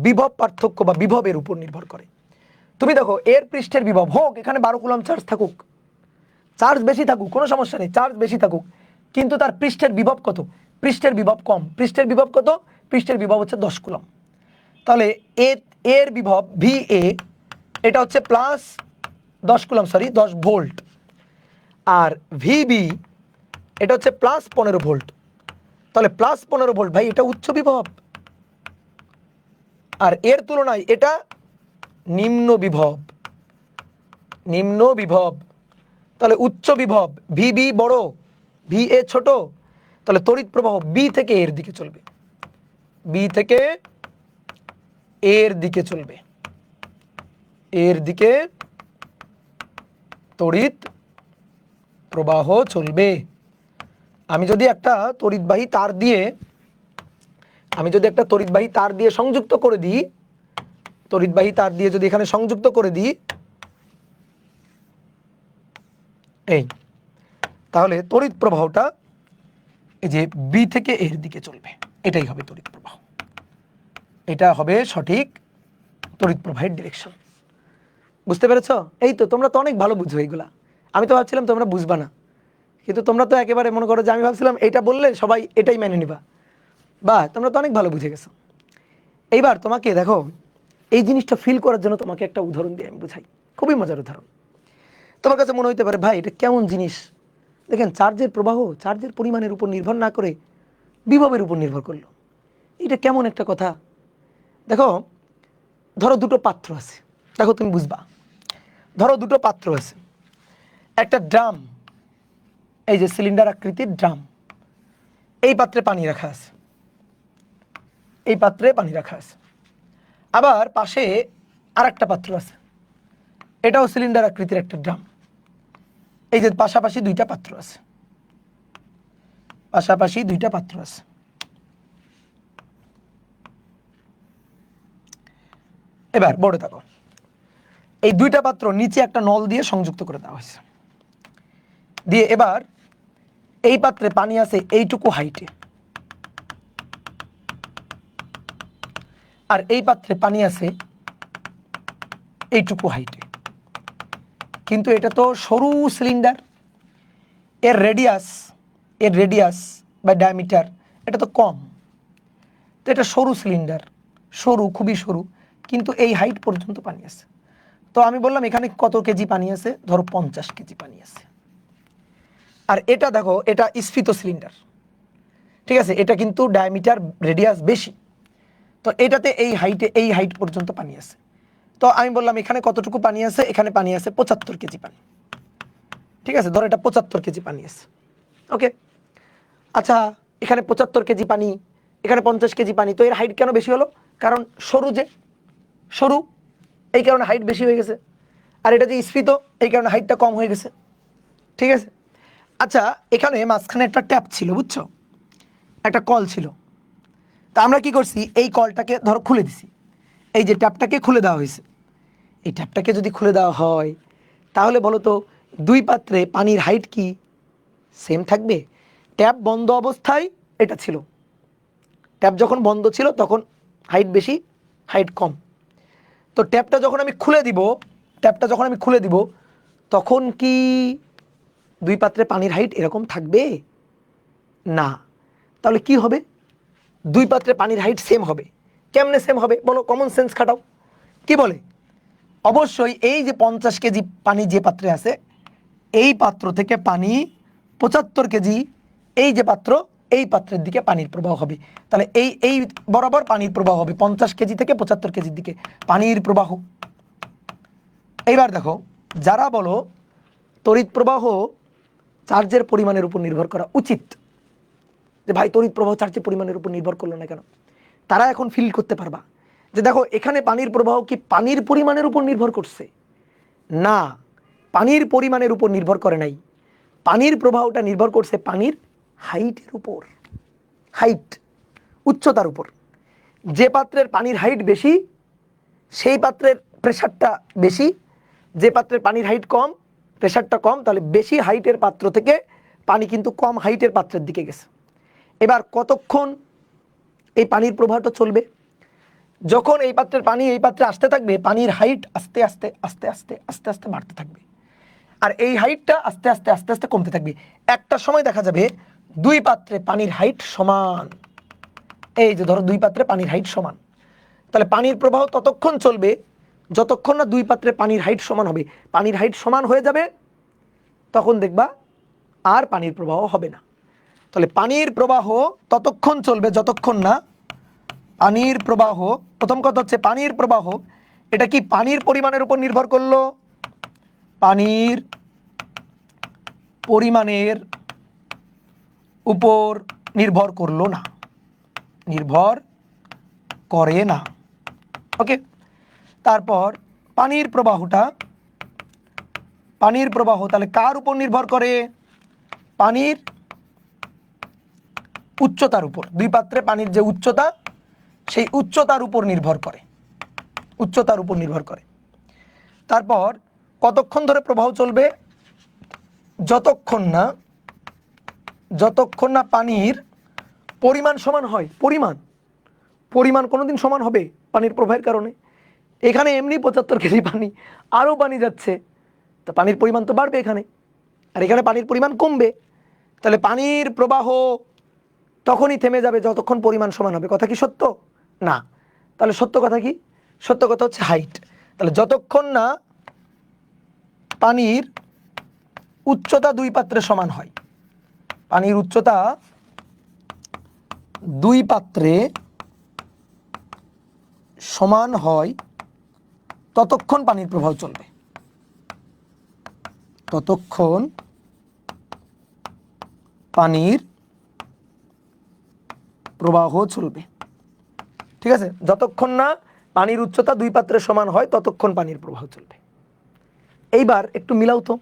বিভব পার্থক্য বা বিভবের উপর নির্ভর করে। তুমি দেখো এর পৃষ্ঠের বিভব হোক এখানে 12 কুলম চার্জ থাকুক, চার্জ বেশি থাকুক, কোনো সমস্যা নেই, চার্জ বেশি থাকুক, কিন্তু তার পৃষ্ঠের বিভব কত? পৃষ্ঠের বিভব কম। পৃষ্ঠের বিভব কত? পৃষ্ঠের বিভব হচ্ছে 10 কুলম। তাহলে এর বিভব ভি এ এটা হচ্ছে প্লাস 10 কুলম, সরি 10 ভোল্ট, আর ভিবি এটা হচ্ছে প্লাস 15 ভোল্ট। তাহলে প্লাস 15 ভোল্ট ভাই, এটা উচ্চ বিভব, আর এর তুলনায় এটা নিম্ন বিভব, নিম্ন বিভব। তাহলে উচ্চ বিভব ভিবি বড়, ভি এ ছোট, তাহলে তড়িৎ প্রবাহ বি থেকে এর দিকে চলবে, বি থেকে এর দিকে চলবে, এর দিকে তড়িৎ প্রবাহ চলবে। আমি যদি একটা তড়িৎবাহী তার দিয়ে সংযুক্ত করে দিই, তড়িৎবাহী তার দিয়ে যদি এখানে সংযুক্ত করে দিই এই, তাহলে তড়িৎ প্রবাহটা এই যে বি থেকে এর দিকে চলবে, এটাই হবে তড়িৎ প্রবাহ, এটা হবে সঠিক তড়িৎ প্রবাহের ডিরেকশন। বুঝতে পেরেছো? এই তো, তোমরা তো অনেক ভালো বুঝো এইগুলা, আমি তো ভাবছিলাম তোমরা বুঝবা না, কিন্তু তোমরা তো একেবারে মনে করো যে আমি ভাবছিলাম এটা বললে সবাই এটাই মেনে নিবা, বা তোমরা তো অনেক ভালো বুঝে গেছো। এইবার তোমাকে দেখো, এই জিনিসটা ফিল করার জন্য তোমাকে একটা উদাহরণ দিয়ে আমি বুঝাই, খুবই মজার উদাহরণ। তোমার কাছে মনে হইতে পারে ভাই এটা কেমন জিনিস, দেখেন চার্জের প্রবাহ চার্জের পরিমাণের উপর নির্ভর না করে বিভবের উপর নির্ভর করলো, এটা কেমন একটা কথা। দেখো, ধরো দুটো পাত্র আছে, দেখো তুমি বুঝবা, ধরো দুটো পাত্র আছে, একটা ড্রাম, এই যে সিলিন্ডার আকৃতির ড্রাম, এই পাত্রে পানি রাখা আছে, এই পাত্রে পানি রাখা আছে, আবার পাশে আর একটা পাত্র আছে, এটাও সিলিন্ডার আকৃতির একটা ড্রাম, এই যে পাশাপাশি দুইটা পাত্র আছে, পাশাপাশি দুইটা পাত্র আছে। এবার বড় থাকো, এই দুইটা পাত্র নিচে একটা নল দিয়ে সংযুক্ত করে দেওয়া হয়েছে, দিয়ে এবার এই পাত্রে পানি আছে এইটুকু হাইটে, আর এই পাত্রে পানি আছে এইটুকু হাইটে, কিন্তু এটা তো সরু সিলিন্ডার, এর রেডিয়াস বা ডায়ামিটার এটা তো কম, তো এটা সরু সিলিন্ডার, সরু, খুবই সরু, কিন্তু এই হাইট পর্যন্ত পানি আছে। তো আমি বললাম এখানে কত কেজি পানি আছে, ধরো 50 কেজি পানি আছে। আর এটা দেখো, এটা স্ফীত সিলিন্ডার, ঠিক আছে, এটা কিন্তু ডায়ামিটার রেডিয়াস বেশি। তো এটাতে এই হাইট পর্যন্ত পানি আছে। তো আমি বললাম এখানে কতটুকু পানি আছে, এখানে পানি আছে 75 কেজি পানি, ঠিক আছে, ধরো এটা 75 কেজি পানি আছে। ওকে, আচ্ছা, এখানে 75 কেজি পানি, এখানে 50 কেজি পানি, তো এর হাইট কেন বেশি হলো? কারণ সরু, এই কারণে হাইট বেশি হয়ে গেছে। আর এটা যে স্ফীত, এই কারণে হাইটটা কম হয়ে গেছে, ঠিক আছে। আচ্ছা, এখানে মাঝখানে একটা ট্যাপ ছিল, বুঝছো, একটা কল ছিল। তা আমরা কি করছি, এই কলটাকে ধরো খুলে দিছি, এই যে ট্যাপটাকে খুলে দেওয়া হয়েছে। এই ট্যাপটাকে যদি খুলে দেওয়া হয়, তাহলে বলো তো দুই পাত্রে পানির হাইট কি সেম থাকবে? ট্যাপ বন্ধ অবস্থায় এটা ছিল, ট্যাপ যখন বন্ধ ছিল তখন হাইট বেশি, হাইট কম। তো ট্যাপটা যখন আমি খুলে দিব, তখন কি দুই পাত্রে পানির হাইট এরকম থাকবে? না। তাহলে কি হবে? দুই পাত্রে পানির হাইট সেম হবে। কেমনে সেম হবে বলো, কমন সেন্স খাটাও। কি বলে? অবশ্যই এই যে 50 কেজি পানি যে পাত্রে আছে, এই পাত্র থেকে পানি 75 কেজি, এই যে পাত্র, এই পাত্রের দিকে পানির প্রবাহ হবে। তাহলে এই বরাবর পানির প্রবাহ হবে 50 কেজি থেকে 75 কেজির দিকে পানির প্রবাহ। এইবার দেখো, যারা বলো তড়িৎ প্রবাহ চার্জের পরিমাণের উপর নির্ভর করা উচিত, যে ভাই তড়িৎ প্রবাহ চার্জের পরিমাণের উপর নির্ভর করলো না কেন, তারা এখন ফিল করতে পারবা যে দেখো এখানে পানির প্রবাহ কি পানির পরিমাণের উপর নির্ভর করছে? না, পানির পরিমাণের উপর নির্ভর করে নাই। পানির প্রবাহটা নির্ভর করছে পানির হাইটের উপর, হাইট, উচ্চতার উপর। যে পাত্রের পানির হাইট বেশি, সেই পাত্রের প্রেশারটা বেশি। যে পাত্রের পানির হাইট কম, প্রেশারটা কম, তাহলে বেশি হাইটের পাত্র থেকে পানি কিন্তু কম হাইটের পাত্রের দিকে গেছে। এবার কতক্ষণ এই পানির প্রবাহটা চলবে? যখন এই পাত্রের পানি এই পাত্রে আসতে থাকবে, পানির হাইট আস্তে আস্তে আস্তে আস্তে আস্তে আস্তে বাড়তে থাকবে, আর এই হাইটটা আস্তে আস্তে আস্তে আস্তে কমতে থাকবে। একটা সময় দেখা যাবে দুই পাত্রে পানির হাইট সমান। এই যে ধরো দুই পাত্রে পানির হাইট সমান, তাহলে পানির প্রবাহ ততক্ষণ চলবে যতক্ষণ না দুই পাত্রে পানির হাইট সমান হবে। পানির হাইট সমান হয়ে যাবে, তখন দেখবা আর পানির প্রবাহ হবে না। তাহলে পানির প্রবাহ ততক্ষণ চলবে যতক্ষণ না পানির প্রবাহ, প্রথম কথা হচ্ছে পানির প্রবাহ এটা কি পানির পরিমাণের উপর নির্ভর করলো? পানির পরিমাণের উপর নির্ভর করলো না, নির্ভর করে না। ওকে, তারপর পানির প্রবাহ তাহলে কার উপর নির্ভর করে? পানির উচ্চতার উপর। দুই পাত্রে পানির যে উচ্চতা, সেই উচ্চতার উপর নির্ভর করে। তারপর কতক্ষণ ধরে প্রবাহ চলবে? যতক্ষণ না পানির পরিমাণ সমান হয়। পরিমাণ কোনোদিন সমান হবে পানির প্রবাহের কারণে? এখানে এমনি 75 কেজি পানি, আরও পানি যাচ্ছে, তো পানির পরিমাণ তো বাড়বে এখানে, আর এখানে পানির পরিমাণ কমবে। তাহলে পানির প্রবাহ তখনই থেমে যাবে যতক্ষণ পরিমাণ সমান হবে। কথা কি সত্য? না। তাহলে সত্য কথা কি? সত্য কথা হচ্ছে হাইট। তাহলে যতক্ষণ না পানির উচ্চতা দুই পাত্রে সমান হয়, পানির উচ্চতা দুই পাত্রে সমান হয়, ততক্ষণ পানির প্রবাহ চলবে, ততক্ষণ পানির প্রবাহ চলবে। ঠিক আছে, যতক্ষণ না পানির উচ্চতা দুই পাত্রে সমান হয় ততক্ষণ পানির প্রবাহ চলবে। এইবার একটু মিলাও তো,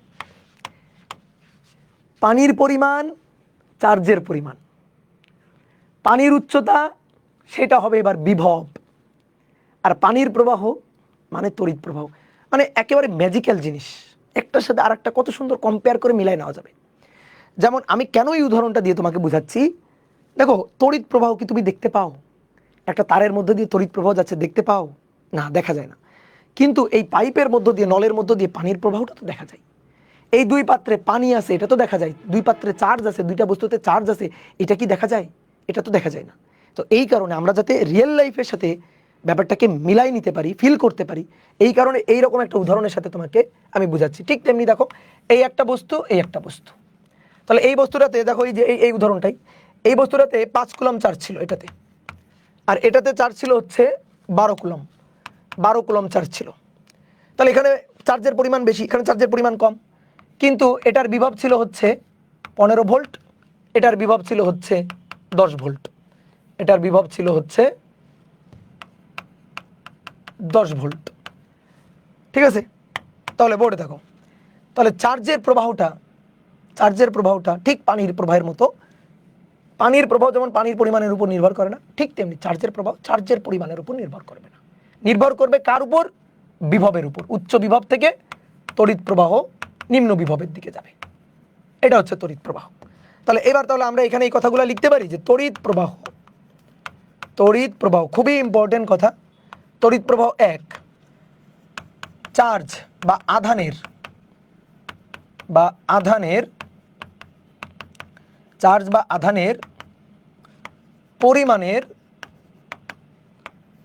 পানির পরিমাণ, চার্জের পরিমাণ, পানির উচ্চতা সেটা হবে এবার বিভব, আর পানির প্রবাহ মানে তড়িৎ প্রবাহ। মানে একেবারে ম্যাজিক্যাল জিনিস, একটার সাথে আর একটা কত সুন্দর কম্পেয়ার করে মিলাই নেওয়া যাবে। যেমন আমি কেন এই উদাহরণটা দিয়ে তোমাকে বোঝাচ্ছি, দেখো তড়িৎ প্রবাহ কি তুমি দেখতে পাও? একটা তারের মধ্যে দিয়ে তড়িৎ প্রবাহ যাচ্ছে, দেখতে পাও? না, দেখা যায় না। কিন্তু এই পাইপের মধ্য দিয়ে, নলের মধ্য দিয়ে পানির প্রবাহটা তো দেখা যায়। এই দুই পাত্রে পানি আছে, এটা তো দেখা যায়। দুই পাত্রে চার্জ আছে, দুইটা বস্তুতে চার্জ আছে, এটা কি দেখা যায়? এটা তো দেখা যায় না। তো এই কারণে আমরা যাতে রিয়েল লাইফের সাথে ব্যাপারটাকে মিলাই নিতে পারি, ফিল করতে পারি, এই কারণে এইরকম একটা উদাহরণের সাথে তোমাকে আমি বুঝাচ্ছি। ঠিক তেমনি দেখো, এই একটা বস্তু, এই একটা বস্তু। তাহলে এই বস্তুটাতে দেখো এই যে এই উদাহরণটাই, এই বস্তুটাতে 5 কুলম চার্জ ছিল এটাতে, আর এটাতে চার্জ ছিল হচ্ছে 12 কুলম, 12 কুলম চার্জ ছিল। তাহলে এখানে চার্জের পরিমাণ বেশি, এখানে চার্জের পরিমাণ কম, কিন্তু এটার বিভব ছিল হচ্ছে 15 ভোল্ট, এটার বিভব ছিল হচ্ছে 10 ভোল্ট, এটার বিভব ছিল হচ্ছে 10 ভোল্ট। ঠিক আছে, তাহলে বোর্ডে দেখো, তাহলে চার্জের প্রবাহটা ঠিক পানির প্রবাহের মতো। পানির প্রবাহ যেমন পানির পরিমাণের উপর নির্ভর করে না, ঠিক তেমনি চার্জের প্রবাহ চার্জের পরিমাণের উপর নির্ভর করবে না, নির্ভর করবে কার উপর? বিভবের উপর। উচ্চ বিভব থেকে তড়িৎ প্রবাহ নিম্ন বিভবের দিকে যাবে, এটা হচ্ছে তড়িৎ প্রবাহ। তাহলে তাহলে আমরা এখানে এই কথাগুলো লিখতে পারি যে তড়িৎ প্রবাহ খুবই ইম্পর্টেন্ট কথা। তড়িৎ প্রবাহ এক, চার্জ বা আধানের পরিমাণের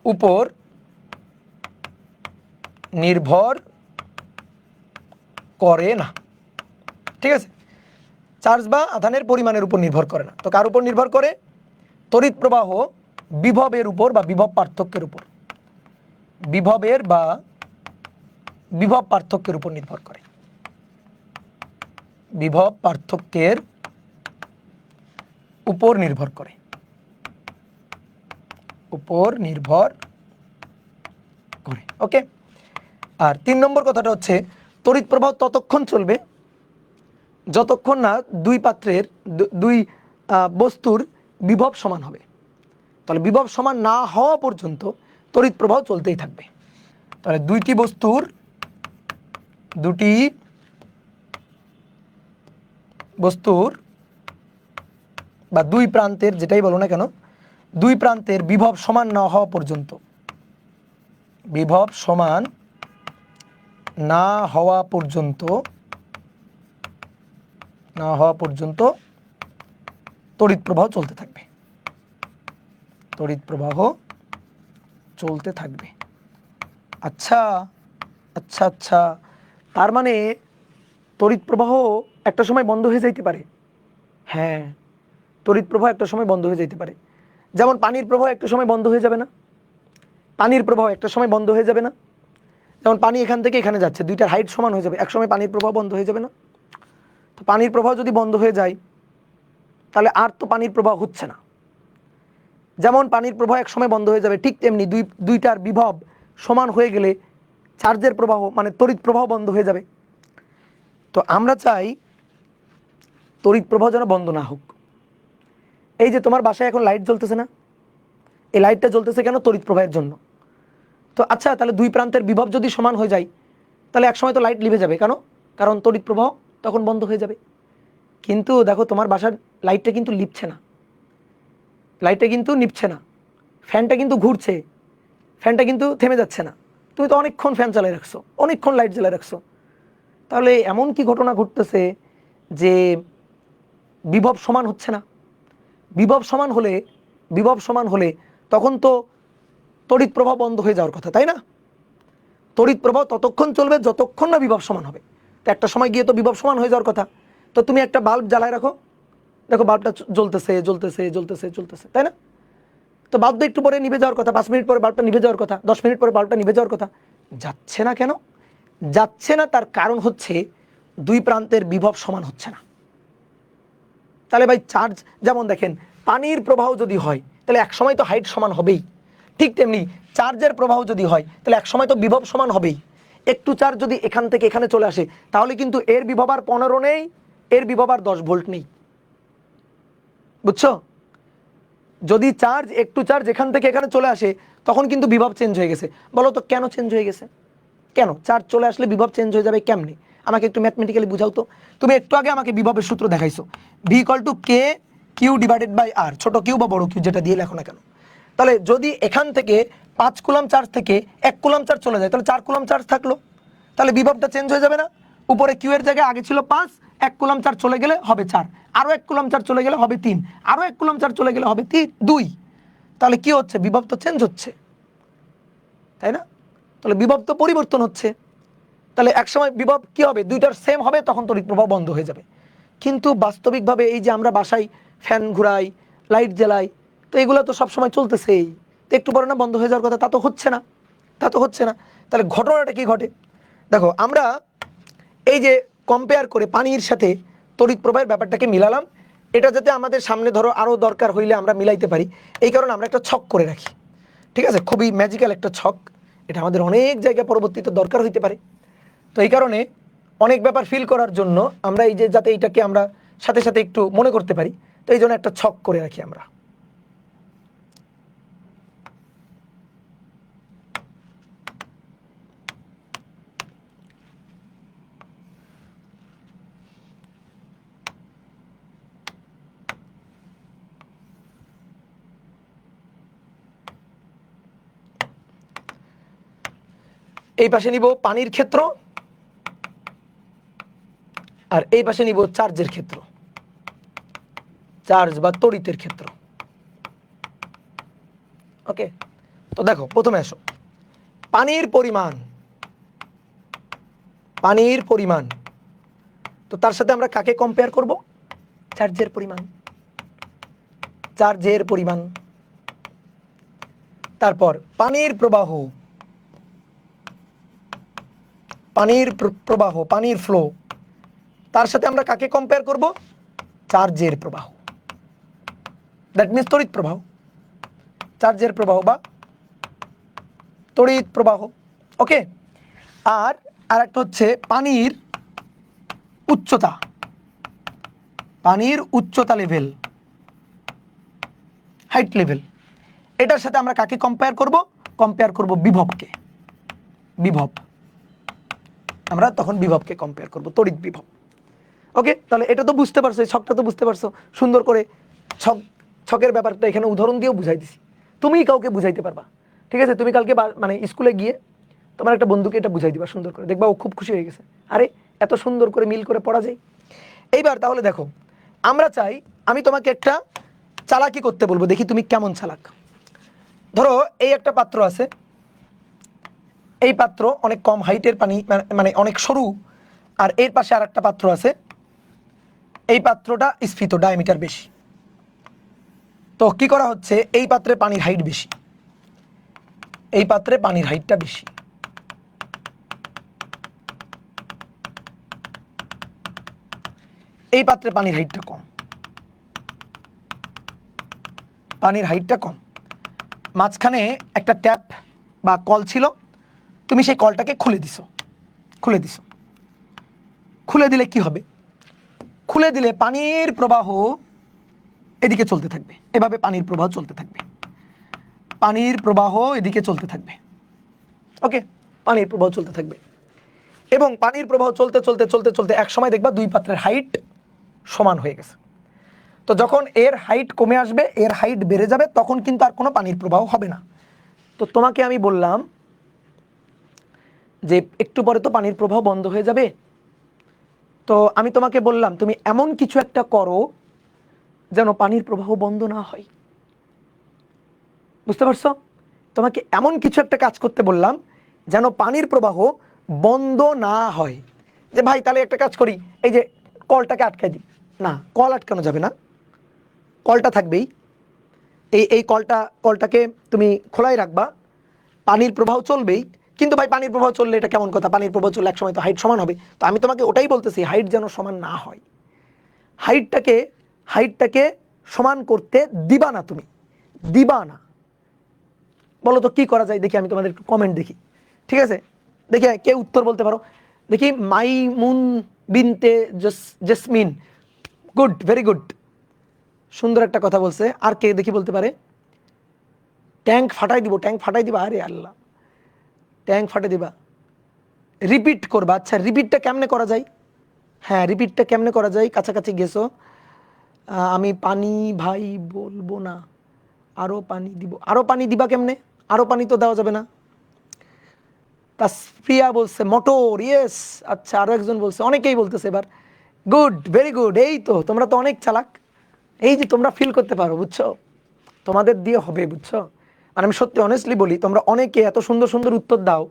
উপর নির্ভর করে না। ঠিক আছে, চার্জ বা আধানের পরিমাণের উপর নির্ভর করে না, তো কার উপর নির্ভর করে? তড়িৎ প্রবাহ বিভবের উপর বা বিভব পার্থক্যের উপর, বিভব পার্থক্যের উপর নির্ভর করে, বিভব পার্থক্যের উপর নির্ভর করে, ওকে। আর 3 নম্বর কথাটা হচ্ছে তড়িৎ প্রবাহ ততক্ষণ চলবে যতক্ষণ না দুই পাত্রের দুই বস্তুর বিভব সমান হবে। তাহলে বিভব সমান না হওয়া পর্যন্ত তড়িৎ প্রবাহ চলতেই থাকবে। তাহলে দুটি বস্তুর বা দুই প্রান্তের, যেটাই বলো না কেন, দুই প্রান্তের বিভব সমান না হওয়া পর্যন্ত, তড়িৎ প্রবাহ চলতে থাকবে। আচ্ছা, তার মানে তড়িৎ প্রবাহ একটা সময় বন্ধ হয়ে যাইতে পারে। হ্যাঁ, তড়িৎ প্রবাহ একটা সময় বন্ধ হয়ে যেতে পারে। যেমন পানির প্রবাহ একটা সময় বন্ধ হয়ে যাবে না, যেমন পানি এখান থেকে এখানে যাচ্ছে, দুইটার হাইট সমান হয়ে যাবে, একসময় পানির প্রবাহ বন্ধ হয়ে যাবে না? তো পানির প্রবাহ যদি বন্ধ হয়ে যায় তাহলে আর তো পানির প্রবাহ হচ্ছে না। যেমন পানির প্রবাহ এক সময় বন্ধ হয়ে যাবে, ঠিক তেমনি দুইটার বিভব সমান হয়ে গেলে চার্জের প্রবাহ মানে তড়িৎ প্রবাহ বন্ধ হয়ে যাবে। তো আমরা চাই তড়িৎ প্রবাহ যেন বন্ধ না হোক। এই যে তোমার বাসায় এখন লাইট জ্বলতেছে না, এই লাইটটা জ্বলতেছে কেন? তড়িৎ প্রবাহের জন্য। তো আচ্ছা, তাহলে দুই প্রান্তের বিভব যদি সমান হয়ে যায় তাহলে একসময় তো লাইট নিভে যাবে, কারণ তড়িৎ প্রবাহ তখন বন্ধ হয়ে যাবে। কিন্তু দেখো তোমার বাসার লাইটটা কিন্তু নিভছে না, ফ্যানটা কিন্তু ঘুরছে, ফ্যানটা কিন্তু থেমে যাচ্ছে না, তুমি তো অনেকক্ষণ ফ্যান চালিয়ে রাখছো, অনেকক্ষণ লাইট জ্বালিয়ে রাখছো। তাহলে এমন কি ঘটনা ঘটতেছে যে বিভব সমান হচ্ছে না? বিভব সমান হলে তখন তো তড়িৎ প্রবাহ বন্ধ হয়ে যাওয়ার কথা, তাই না? তড়িৎ প্রবাহ ততক্ষণ চলবে যতক্ষণ না বিভব সমান হবে। তো একটা সময় গিয়ে তো বিভব সমান হয়ে যাওয়ার কথা। তো তুমি একটা বাল্ব জ্বালায় রাখো, দেখো বাল্বটা জ্বলতেছে, তাই না? তো বাল্ব তো একটু পরে নিভে যাওয়ার কথা, 5 মিনিট পরে বাল্বটা নিভে যাওয়ার কথা, 10 মিনিট পরে বাল্বটা নিভে যাওয়ার কথা, যাচ্ছে না কেন? যাচ্ছে না, তার কারণ হচ্ছে দুই প্রান্তের বিভব সমান হচ্ছে না। তাহলে ভাই চার্জ, যেমন দেখেন পানির প্রবাহ যদি হয় তাহলে এক সময় তো হাইট সমান হবেই, ঠিক তেমনি চার্জের প্রবাহ যদি হয় তাহলে এক সময় তো বিভব সমান হবেই। একটু চার্জ যদি এখান থেকে এখানে চলে আসে তাহলে কিন্তু এর বিভব আর 15 নেই, এর বিভব আর 10 ভোল্ট নেই, বুঝছো? যদি একটু চার্জ এখান থেকে এখানে চলে আসে তখন কিন্তু বিভব চেঞ্জ হয়ে গেছে। বলো তো কেন চেঞ্জ হয়ে গেছে? কেন চার্জ চলে আসলে বিভব চেঞ্জ হয়ে যাবে কেমনে? আমাকে একটু ম্যাথমেটিক্যালি বুঝাও তো। তুমি একটু আগে আমাকে বিভবের সূত্র দেখাইছো, v equal to k q divided by r, ছোট কিউ বা বড় কিউ যেটা দিয়ে লেখো না কেন। তাহলে যদি এখান থেকে 5 কুলম চার্জ থেকে 1 কুলম চার্জ চলে যায় তাহলে 4 কুলম চার্জ থাকলো, তাহলে বিভবটা চেঞ্জ হয়ে যাবে না? উপরে কিউ এর জায়গায় আগে ছিল 5, 1 কুলম চার্জ চলে গেলে হবে 4, আরও 1 কুলম চার্জ চলে গেলে হবে 3, আরও 1 কুলম চার্জ চলে গেলে হবে 2। তাহলে কি হচ্ছে? বিভব তো চেঞ্জ হচ্ছে, তাই না? তাহলে বিভব তো পরিবর্তন হচ্ছে। তাহলে একসময় বিভব কি হবে? দুইটার সেম হবে, তখন তড়িৎ প্রবাহ বন্ধ হয়ে যাবে। কিন্তু বাস্তবিকভাবে এই যে আমরা বাসায় ফ্যান ঘুরাই, লাইট জ্বালাই, তো এগুলো তো সবসময় চলতেছেই, তো একটু পরে না বন্ধ হয়ে যাওয়ার কথা, তা তো হচ্ছে না, তা তো হচ্ছে না। তাহলে ঘটনাটা কি ঘটে? দেখো, আমরা এই যে কম্পেয়ার করে পানির সাথে তড়িৎ প্রবাহের ব্যাপারটাকে মিলালাম, এটা যাতে আমাদের সামনে ধরো আরও দরকার হইলে আমরা মিলাইতে পারি, এই কারণে আমরা একটা ছক করে রাখি। ঠিক আছে, খুবই ম্যাজিক্যাল একটা ছক, এটা আমাদের অনেক জায়গায় পরবর্তীতে দরকার হইতে পারে। তো এই কারণে অনেক ব্যাপার ফিল করার জন্য আমরা এই যে যাতে এইটাকে আমরা সাথে সাথে একটু মনে করতে পারি, তো এই জন্য একটা ছক করে রাখি আমরা। এই পাশে নিব পানির ক্ষেত্র, আর এই পাশে নিব চার্জের ক্ষেত্র, চার্জ বা তড়িতের ক্ষেত্র। ওকে, তো দেখো প্রথমে আসো, পানির পরিমাণ, পানির পরিমাণ, তো তার সাথে আমরা কাকে কম্পেয়ার করব? চার্জের পরিমাণ, চার্জের পরিমাণ। তারপর পানির প্রবাহ, পানির প্রবাহ, পানির ফ্লো, তার সাথে আমরা কাকে কম্পেয়ার করব? চার্জের প্রবাহ, দ্যাট মিনস তড়িৎ প্রবাহ, চার্জের প্রবাহ বা তড়িৎ প্রবাহ। ওকে, আর আরেকটা হচ্ছে পানির উচ্চতা, পানির উচ্চতা লেভেল, হাইট লেভেল। এটার সাথে আমরা কাকে কম্পেয়ার করব? কম্পেয়ার করব বিভবকে, বিভব, আমরা তখন বিভবকে কম্পেয়ার করব, তড়িৎ বিভব। ওকে, তাহলে এটা তো বুঝতে পারছো, এই ছকটা তো বুঝতে পারছো সুন্দর করে। ছকের ব্যাপারটা এখানে উদাহরণ দিয়েও বুঝাই দিছি, তুমি কাউকে বুঝাইতে পারবা। ঠিক আছে, তুমি কালকে মানে স্কুলে গিয়ে তোমার একটা বন্ধুকে এটা বুঝাই দিবা সুন্দর করে, দেখবা ও খুব খুশি হয়ে গেছে, আরে এত সুন্দর করে মিল করে পড়া যায়। এইবার তাহলে দেখো, আমরা চাই, আমি তোমাকে একটা চালাকি করতে বলবো, দেখি তুমি কেমন চালাক। ধরো এই একটা পাত্র আছে, এই পাত্র অনেক কম হাইটের, পানি মানে অনেক সরু, আর এর পাশে আর একটা পাত্র আছে, এই পাত্রটা স্ফীত, ডায়ামিটার বেশি। তো কি করা হচ্ছে, এই পাত্রে পানির হাইট বেশি, এই পাত্রে পানির হাইটটা বেশি, এই পাত্রে পানির হাইটটা কম, পানির হাইটটা কম। মাঝখানে একটা ট্যাপ বা কল ছিল, তুমি সেই কলটাকে খুলে দিছো, খুলে দিছো, খুলে দিলে কি হবে? খুলে দিলে পানির প্রবাহ এদিকে চলতে থাকবে, এভাবে পানির প্রবাহ চলতে থাকবে, পানির প্রবাহ এদিকে চলতে থাকবে। ওকে, পানির প্রবাহ চলতে থাকবে, এবং পানির প্রবাহ চলতে চলতে চলতে চলতে এক সময় দেখবা দুই পাত্রের হাইট সমান হয়ে গেছে। তো যখন এর হাইট কমে আসবে, এর হাইট বেড়ে যাবে, তখন কিন্তু আর কোনো পানির প্রবাহ হবে না। তো তোমাকে আমি বললাম যে একটু পরে তো পানির প্রবাহ বন্ধ হয়ে যাবে, তো আমি তোমাকে বললাম তুমি এমন কিছু একটা করো যেন পানির প্রবাহ বন্ধ না হয়। বুঝতে পারছো? তোমাকে এমন কিছু একটা কাজ করতে বললাম যেন পানির প্রবাহ বন্ধ না হয়। যে ভাই তাহলে একটা কাজ করি, এই যে কলটাকে আটকাই দিই, না, কল আটকানো যাবে না, কলটা থাকবেই, এই কলটাকে তুমি খোলাই রাখবা, পানির প্রবাহ চলবেই। কিন্তু ভাই পানির প্রবাহ চললে এটা কেমন কথা, পানির প্রবাহ চললে একসময় তো হাইট সমান হবে। তো আমি তোমাকে ওটাই বলতেছি, হাইট যেন সমান না হয়, হাইটটাকে সমান করতে দিবা না, তুমি দিবা না। বলো তো কি করা যায়, দেখি আমি তোমাদের একটু কমেন্ট দেখি। ঠিক আছে, দেখি কে উত্তর বলতে পারো। দেখি, মাইমুন বিনতে জেসমিন, গুড, ভেরি গুড, সুন্দর একটা কথা বলছে। আর কে দেখি বলতে পারে? ট্যাঙ্ক ফাটাই দিব, ট্যাঙ্ক ফাটাই দিবা, আরে আল্লাহ, ট্যাঙ্ক ফাটাই দিবা, রিপিট করবা। আচ্ছা, রিপিটটা কেমনে করা যায়? হ্যাঁ, রিপিটটা কেমনে করা যায়, কাছাকাছি গেছো। আমি পানি ভাই বলবো না, আরো পানি দিব, আরো পানি দিবা কেমনে? আরো পানি তো দেওয়া যাবে না। তাসফিয়া বলছে মোটর, ইয়েস। আচ্ছা, আরো একজন বলছে, অনেকেই বলতেছে এবার, গুড, ভেরি গুড। এই তো, তোমরা তো অনেক চালাক, এই যে তোমরা ফিল করতে পারো, বুঝছো, তোমাদের দিয়ে হবে, বুঝছো। মানে আমি সত্যি অনেস্টলি বলি, তোমরা অনেকে এত সুন্দর সুন্দর উত্তর দাও,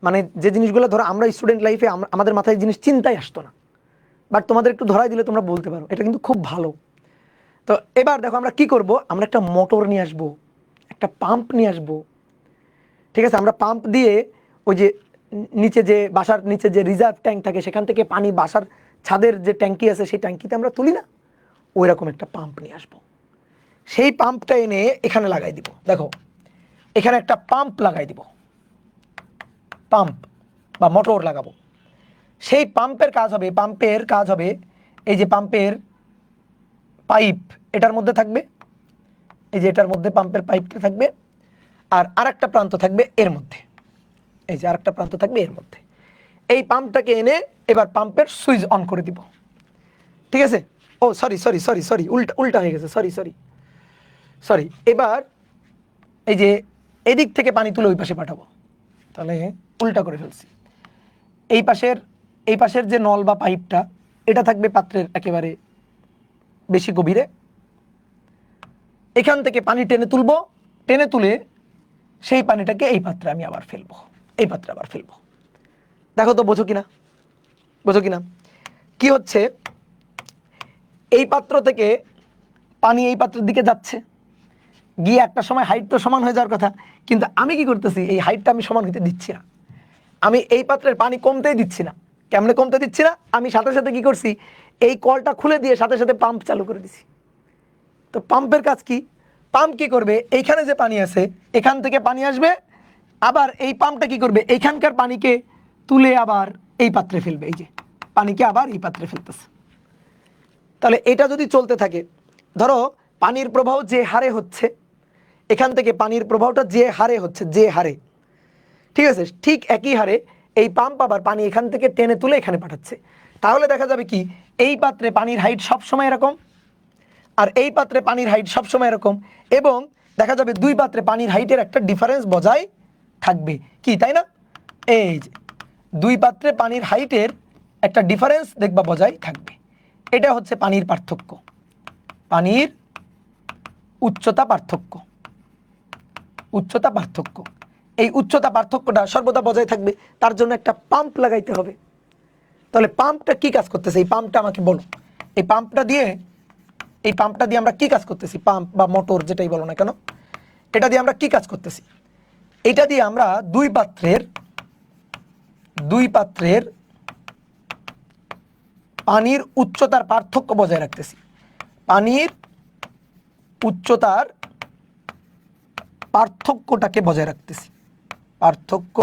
মানে যে জিনিসগুলো ধরো আমরা স্টুডেন্ট লাইফে আমাদের মাথায় জিনিস চিন্তাই আসতো না, বাট তোমাদের একটু ধরাই দিলে তোমরা বলতে পারো, এটা কিন্তু খুব ভালো। তো এবার দেখো আমরা কি করব, আমরা একটা মোটর নিয়ে আসবো, একটা পাম্প নিয়ে আসবো, ঠিক আছে? আমরা পাম্প দিয়ে ওই যে নিচে যে বাসার নিচে যে রিজার্ভ ট্যাঙ্ক থাকে সেখান থেকে পানি বাসার ছাদের যে ট্যাঙ্কি আছে সেই ট্যাঙ্কিতে আমরা তুলি না, ওই রকম একটা পাম্প নিয়ে আসবো। সেই পাম্পটা এনে এখানে লাগাই দিব। দেখো এখানে একটা পাম্প লাগাই দিব, পাম্প বা মোটর লাগাবো। সেই পাম্পের কাজ হবে এই যে পাম্পের পাইপ এটার মধ্যে থাকবে, এই যে এটার মধ্যে পাম্পের পাইপটা থাকবে, আর আরেকটা প্রান্ত থাকবে এর মধ্যে, এই যে আরেকটা প্রান্ত থাকবে এর মধ্যে। এই পাম্পটাকে এনে এবার পাম্পের সুইচ অন করে দিব, ঠিক আছে? ও সরি সরি সরি সরি উল্টা উল্টা হয়ে গেছে, সরি সরি সরি। এবার এই যে এদিক থেকে পানি তুলে ওই পাশে পাঠাবো, তাহলে উল্টা করে ফেলছি। এই পাশের যে নল বা পাইপটা এটা থাকবে পাত্রের একেবারে বেশি গভীরে। এখান থেকে পানি টেনে তুলবো, টেনে তুলে সেই পানিটাকে এই পাত্রে আমি আবার ফেলবো, এই পাত্রে আবার ফেলবো। দেখো তো বোঝো কিনা, বোঝো কিনা কি হচ্ছে? এই পাত্র থেকে পানি এই পাত্রের দিকে যাচ্ছে, গিয়ে একটা সময় হাইট তো সমান হয়ে যাওয়ার কথা, কিন্তু আমি কি করতেছি, এই হাইটটা আমি সমান হতে দিচ্ছি না। আমি এই পাত্রের পানি কমতেই দিচ্ছি না। কেমনে কমতে দিচ্ছি না? আমি সাথে সাথে কি করছি, এই কলটা খুলে দিয়ে সাথে সাথে পাম্প চালু করে দিছি। তো পাম্পের কাজ কি? পাম্প কি করবে, এইখানে যে পানি আছে এখান থেকে পানি আসবে, আবার এই পাম্পটা কি করবে, এইখানকার পানিকে তুলে আবার এই পাত্রে ফেলবে, এই যে পানিকে আবার এই পাত্রে ফেলতেছে। তাহলে এটা যদি চলতে থাকে, ধরো পানির প্রবাহ যে হারে হচ্ছে, এখান থেকে পানির প্রবাহটা যে হারে হচ্ছে, যে হারে, ঠিক আছে, ঠিক একই হারে এই পাম্প আবার পানি এখান থেকে টেনে তুলে এখানে পাঠাচ্ছে। তাহলে দেখা যাবে কি, এই পাত্রে পানির হাইট সবসময় এরকম, আর এই পাত্রে পানির হাইট সবসময় এরকম, এবং দেখা যাবে দুই পাত্রে পানির হাইটের একটা ডিফারেন্স বজায় থাকবে, কি তাই না? এই যে দুই পাত্রে পানির হাইটের একটা ডিফারেন্স দেখবা বজায় থাকবে। এটা হচ্ছে পানির পার্থক্য, পানির উচ্চতা পার্থক্য, উচ্চতা পার্থক্য। এই উচ্চতা পার্থক্যটা সর্বদা বজায় থাকবে, তার জন্য একটা পাম্প লাগাইতে হবে। তাহলে পাম্পটা কি কাজ করতেছে, এই পাম্পটা আমাকে বলো। এই পাম্পটা দিয়ে আমরা কি কাজ করতেছি, পাম্প বা মোটর যেটাই বলো না কেন, এটা দিয়ে আমরা কি কাজ করতেছি? এটা দিয়ে আমরা দুই পাত্রের পানির উচ্চতার পার্থক্য বজায় রাখতেছি, পানির উচ্চতার পার্থক্যটাকে বজায় রাখতেছি, পার্থক্য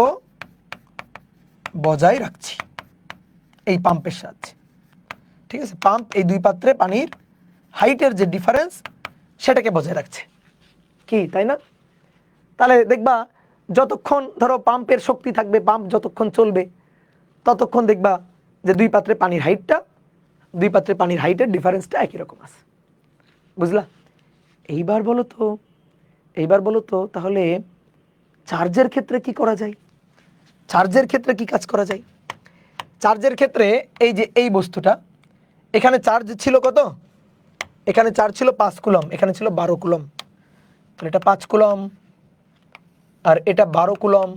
বজায় রাখছি এই পাম্পের সাহায্যে, ঠিক আছে? পাম্প এই দুই পাত্রে পানির হাইটের যে ডিফারেন্স সেটাকে বজায় রাখছে, কি তাই না? তাহলে দেখবা যতক্ষণ ধরো পাম্পের শক্তি থাকবে, পাম্প যতক্ষণ চলবে ততক্ষণ দেখবা যে দুই পাত্রে পানির হাইটের ডিফারেন্সটা একই রকম আছে, বুঝলা? এইবার বলো তো তাহলে চার্জের ক্ষেত্রে কি করা যায়, চার্জের ক্ষেত্রে কি কাজ করা যায়? চার্জের ক্ষেত্রে এই যে এই বস্তুটা, এখানে চার্জ ছিল কত, এখানে চার্জ ছিল 5 কুলম, এখানে ছিল 12 কুলম, তাহলে এটা 5 কুলম আর এটা 12 কুলম,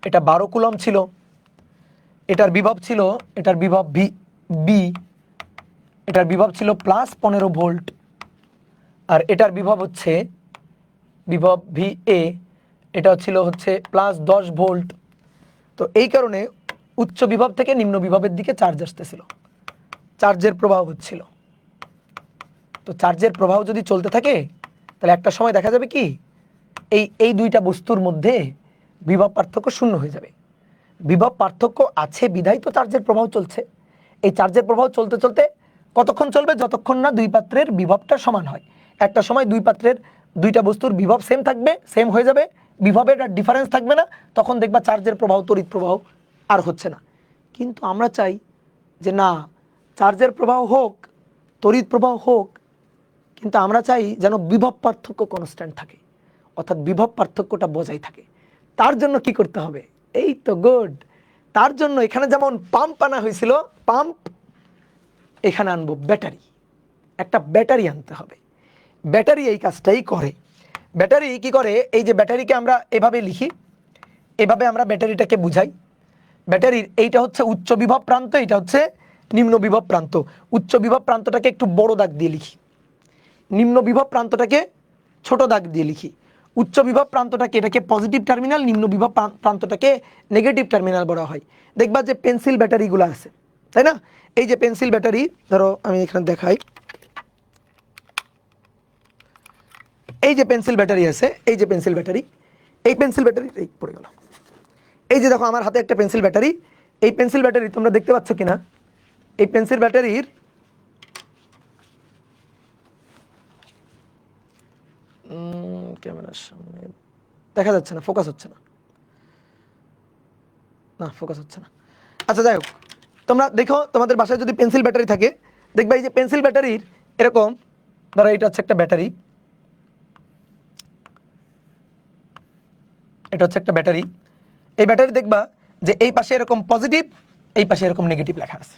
এটা 12 কুলম ছিল, এটার বিভব ছিল, এটার বিভব বি, এটার বিভব ছিল প্লাস 15 ভোল্ট, আর এটার বিভব হচ্ছে বিভব ভি এ, এটা হচ্ছে প্লাস 10 ভোল্ট। তো এই কারণে উচ্চ বিভব থেকে নিম্ন বিভবের দিকে চার্জ আসতেছিল, চার্জের প্রবাহ হচ্ছিল। তো চার্জের প্রবাহ যদি চলতে থাকে তাহলে একটা সময় দেখা যাবে কি, এই দুইটা বস্তুর মধ্যে বিভব পার্থক্য শূন্য হয়ে যাবে। বিভব পার্থক্য আছে বিধায় তো চার্জের প্রবাহ চলছে। এই চার্জের প্রবাহ চলতে চলতে কতক্ষণ চলবে, যতক্ষণ না দুই পাত্রের বিভবটা সমান হয়। একটা সময় দুই পাত্রের দুইটা বস্তুর বিভব সেম থাকবে, সেম হয়ে যাবে, বিভবের আর ডিফারেন্স থাকবে না, তখন দেখবা চার্জের প্রবাহ, তড়িৎ প্রবাহ আর হচ্ছে না। কিন্তু আমরা চাই যে না, চার্জের প্রবাহ হোক, তড়িৎ প্রবাহ হোক, কিন্তু আমরা চাই যেন বিভব পার্থক্য কনস্ট্যান্ট থাকে, অর্থাৎ বিভব পার্থক্যটা বজায় থাকে। তার জন্য কি করতে হবে, এই তো গুড, তার জন্য এখানে যেমন পাম্প আনা হয়েছিল, পাম্প এখানে আনবো ব্যাটারি, একটা ব্যাটারি আনতে হবে। ব্যাটারি এই কাজটাই করে। ব্যাটারি কি করে, এই যে ব্যাটারিকে আমরা এভাবে লিখি, এভাবে আমরা ব্যাটারিটাকে বুঝাই, ব্যাটারির এইটা হচ্ছে উচ্চ বিভব প্রান্ত, এটা হচ্ছে নিম্ন বিভব প্রান্ত। উচ্চ বিভব প্রান্তটাকে একটু বড় দাগ দিয়ে লিখি, নিম্ন বিভব প্রান্তটাকে ছোট দাগ দিয়ে লিখি। উচ্চ বিভব প্রান্তটাকে এটাকে পজিটিভ টার্মিনাল, নিম্ন বিভব প্রান্তটাকে নেগেটিভ টার্মিনাল বলা হয়। দেখবা যে পেন্সিল ব্যাটারিগুলো আছে, তাই না? এই যে পেন্সিল ব্যাটারি, ধরো আমি এখানে দেখাই, এই যে পেন্সিল ব্যাটারি আছে, এই যে পেন্সিল ব্যাটারি, এই পেন্সিল ব্যাটারি এই পড়ে গেল। এই যে দেখো আমার হাতে একটা পেন্সিল ব্যাটারি, এই পেন্সিল ব্যাটারি তোমরা দেখতে পাচ্ছ কিনা? এই পেন্সিল ব্যাটারির ক্যামেরার সামনে দেখা যাচ্ছে না, ফোকাস হচ্ছে না, না ফোকাস হচ্ছে না। আচ্ছা যাই হোক, তোমরা দেখো তোমাদের বাসায় যদি পেন্সিল ব্যাটারি থাকে, দেখবা এই যে পেন্সিল ব্যাটারির এরকম, ধরো এটা হচ্ছে একটা ব্যাটারি, এটা হচ্ছে একটা ব্যাটারি। এই ব্যাটারি দেখবা যে এই পাশে এরকম পজিটিভ, এই পাশে এরকম নেগেটিভ লেখা আছে,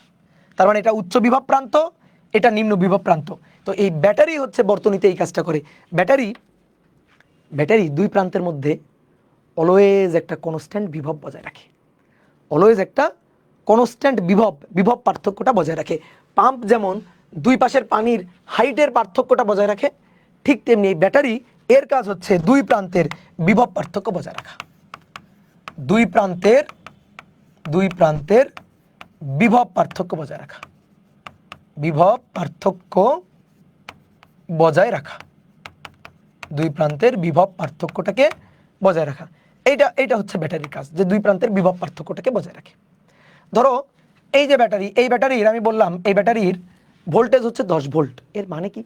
তার মানে এটা উচ্চ বিভব প্রান্ত, এটা নিম্ন বিভব প্রান্ত। তো এই ব্যাটারি হচ্ছে বর্তনীতে এই কাজটা করে। ব্যাটারি দুই প্রান্তের মধ্যে অলওয়েজ একটা কনস্ট্যান্ট বিভব বজায় রাখে, অলওয়েজ একটা কনস্ট্যান্ট বিভব পার্থক্যটা বজায় রাখে। পাম্প যেমন দুই পাশের পানির হাইটের পার্থক্যটা বজায় রাখে, ঠিক তেমনি ব্যাটারি এর কাজ হচ্ছে দুই প্রান্তের বিভব পার্থক্য বজায় রাখা, দুই প্রান্তের বিভব পার্থক্য বজায় রাখা, বিভব পার্থক্য বজায় রাখা, দুই প্রান্তের বিভব পার্থক্যটাকে বজায় রাখা। এইটা হচ্ছে ব্যাটারির কাজ, যে দুই প্রান্তের বিভব পার্থক্যটাকে বজায় রাখে। ধরো এই যে ব্যাটারি, এই ব্যাটারির আমি বললাম এই ব্যাটারির ভোল্টেজ হচ্ছে 10 ভোল্ট। এর মানে কি?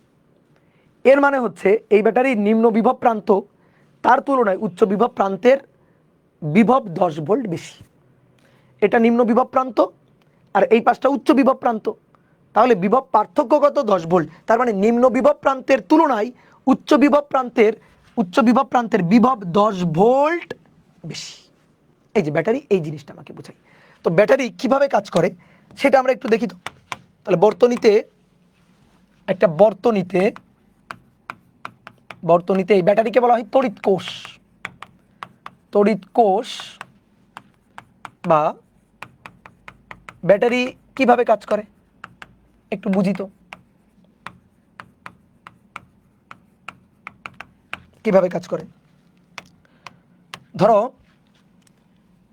এর মানে হচ্ছে এই ব্যাটারির নিম্ন বিভব প্রান্ত তার তুলনায় উচ্চ বিভব প্রান্তের বিভব 10 ভোল্ট বেশি। এটা নিম্ন বিভব প্রান্ত আর এই পাশটা উচ্চ বিভব প্রান্ত, তাহলে বিভব পার্থক্য কত? 10 ভোল্ট। তার মানে নিম্ন বিভব প্রান্তের তুলনায় উচ্চ বিভব প্রান্তের বিভব 10 ভোল্ট বেশি। এই যে ব্যাটারি, এই জিনিসটা আমাকে বোঝাই। তো ব্যাটারি কিভাবে কাজ করে সেটা আমরা একটু দেখি। তো তাহলে বর্তনীতে এই ব্যাটারিকে বলা হয় তড়িৎ কোষ বা ব্যাটারি কিভাবে কাজ করে একটু বুঝি। তো কিভাবে কাজ করে, ধরো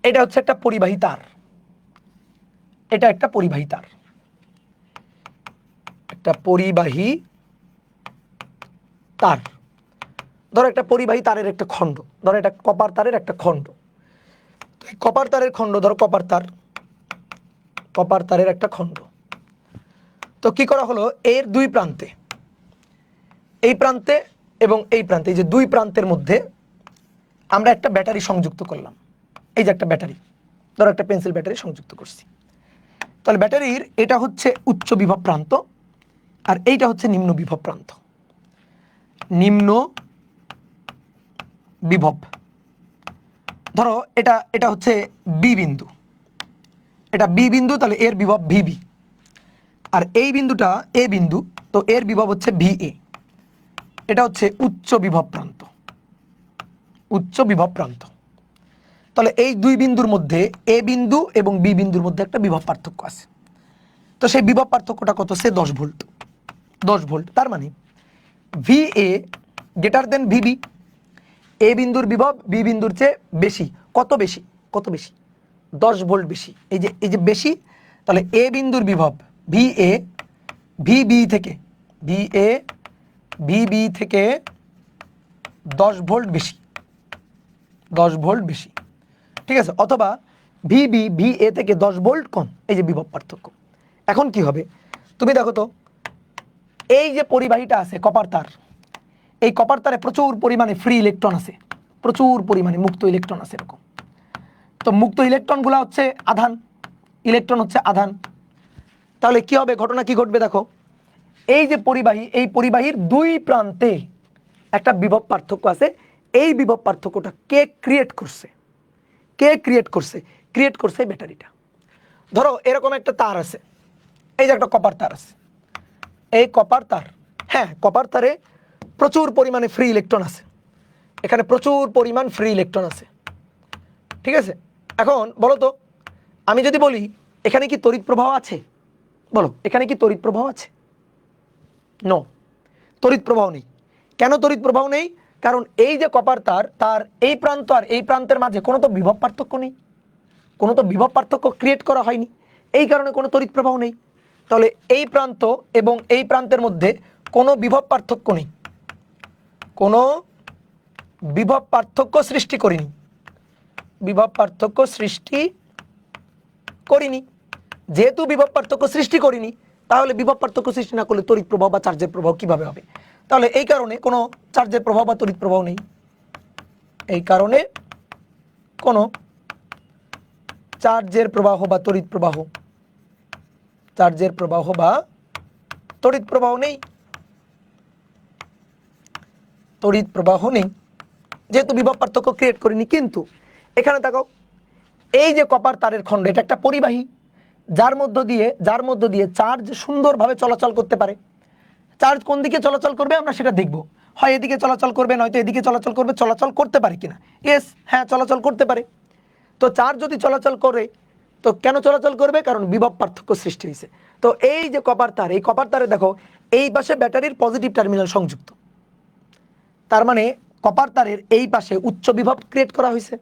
এটা হচ্ছে একটা পরিবাহী তার, এটা একটা পরিবাহী তার, একটা পরিবাহী তার। ধরো একটা পরিবাহী তারের একটা খণ্ড, ধরো এটা কপার তারের একটা খণ্ড। কপার তারের খণ্ড, ধরো কপার তারের একটা খণ্ড। তো কি করা হলো, এর দুই প্রান্তে, এই প্রান্তে এবং এই প্রান্তে, এই যে দুই প্রান্তের মধ্যে আমরা একটা ব্যাটারি সংযুক্ত করলাম। এই যে একটা ব্যাটারি, ধরো একটা পেন্সিল ব্যাটারি সংযুক্ত করছি। তাহলে ব্যাটারির এটা হচ্ছে উচ্চ বিভব প্রান্ত আর এইটা হচ্ছে নিম্ন বিভব প্রান্ত। নিম্ন বিভব, ধরো এটা হচ্ছে বি বিন্দু, এটা বি বিন্দু, তাহলে এর বিভব ভিবি। আর এই বিন্দুটা এ বিন্দু, তো এর বিভব হচ্ছে ভিএ। এটা হচ্ছে উচ্চ বিভব প্রান্ত। তাহলে এই দুই বিন্দুর মধ্যে, এ বিন্দু এবং বি বিন্দুর মধ্যে একটা বিভব পার্থক্য আছে। তো সেই বিভব পার্থক্যটা কত? সে 10 ভোল্ট। তার মানে ভিএ গ্রেটার দেন ভিবি। এ বিন্দুর বিভব বি বিন্দুর চেয়ে বেশি। কত বেশি? 10 ভোল্ট বেশি। এই যে বেশি, তাহলে এ বিন্দুর বিভব ভিএ ভিবি থেকে 10 ভোল্ট বেশি, ঠিক আছে? অথবা ভিবি ভিএ থেকে 10 ভোল্ট কম। এই যে বিভব পার্থক্য। এখন কি হবে তুমি দেখো তো, এই যে পরিবাহীটা আছে কপার তার, এই কপার তারে প্রচুর পরিমাণে ফ্রি ইলেকট্রন আছে, প্রচুর পরিমাণে মুক্ত ইলেকট্রন আছে এরকম। তো মুক্ত ইলেকট্রনগুলো হচ্ছে আধান, ইলেকট্রন হচ্ছে আধান। তাহলে কি হবে, ঘটনা কি ঘটবে দেখো, এই যে পরিবাহী, এই পরিবাহীর দুই প্রান্তে একটা বিভব পার্থক্য আছে। এই বিভব পার্থক্যটা কে ক্রিয়েট করছে? ব্যাটারিটা। ধরো এরকম একটা তার আছে, এই যে একটা কপার তার আছে, এই কপার তার, হ্যাঁ কপার তারে প্রচুর পরিমাণে ফ্রি ইলেকট্রন আছে, এখানে প্রচুর পরিমাণ ফ্রি ইলেকট্রন আছে, ঠিক আছে? এখন বলো তো, আমি যদি বলি এখানে কি তড়িৎ প্রবাহ আছে, বলো এখানে কি তড়িৎ প্রবাহ আছে? নো, তড়িৎ প্রবাহ নেই। কেন তড়িৎ প্রবাহ নেই? কারণ এই যে কপার তার, তার এই প্রান্ত আর এই প্রান্তের মাঝে কোনো তো বিভব পার্থক্য নেই, কোনো তো বিভব পার্থক্য ক্রিয়েট করা হয়নি, এই কারণে কোনো তড়িৎ প্রবাহ নেই। তাহলে এই প্রান্ত এবং এই প্রান্তের মধ্যে কোনো বিভব পার্থক্য নেই, কোনো বিভব পার্থক্য সৃষ্টি করিনি, বিভব পার্থক্য সৃষ্টি করিনি। যেহেতু বিভব পার্থক্য সৃষ্টি করিনি, তাহলে বিভব পার্থক্য সৃষ্টি না করলে তড়িৎ প্রবাহ বা চার্জের প্রবাহ কিভাবে হবে? তাহলে এই কারণে কোনো চার্জের প্রবাহ বা তড়িৎ প্রবাহ নেই, এই কারণে কোনো চার্জের প্রবাহ বা তড়িৎ প্রবাহ, চার্জের প্রবাহ বা তড়িৎ প্রবাহ নেই, তড়িৎ প্রবাহ নেই, যেহেতু বিভব পার্থক্য ক্রিয়েট করিনি। কিন্তু এখানে দেখো এই যে কপার তারের খণ্ড, এটা একটা পরিবাহী, যার মধ্য দিয়ে চার্জ সুন্দরভাবে চলাচল করতে পারে। চার্জ কোন দিকে চলাচল করবে আমরা সেটা দেখব, হয় এদিকে চলাচল করবে, নয়তো এদিকে চলাচল করবে। চলাচল করতে পারে কিনা? ইয়েস, হ্যাঁ চলাচল করতে পারে। তো চার্জ যদি চলাচল করে, তো কেন চলাচল করবে? কারণ বিভব পার্থক্য সৃষ্টি হয়েছে। তো এই যে কপার তার, এই কপার তারে দেখো এই পাশে ব্যাটারির পজিটিভ টার্মিনাল সংযুক্ত, তার মানে কপার তারের এই পাশে উচ্চ বিভব ক্রিয়েট করা হয়েছে,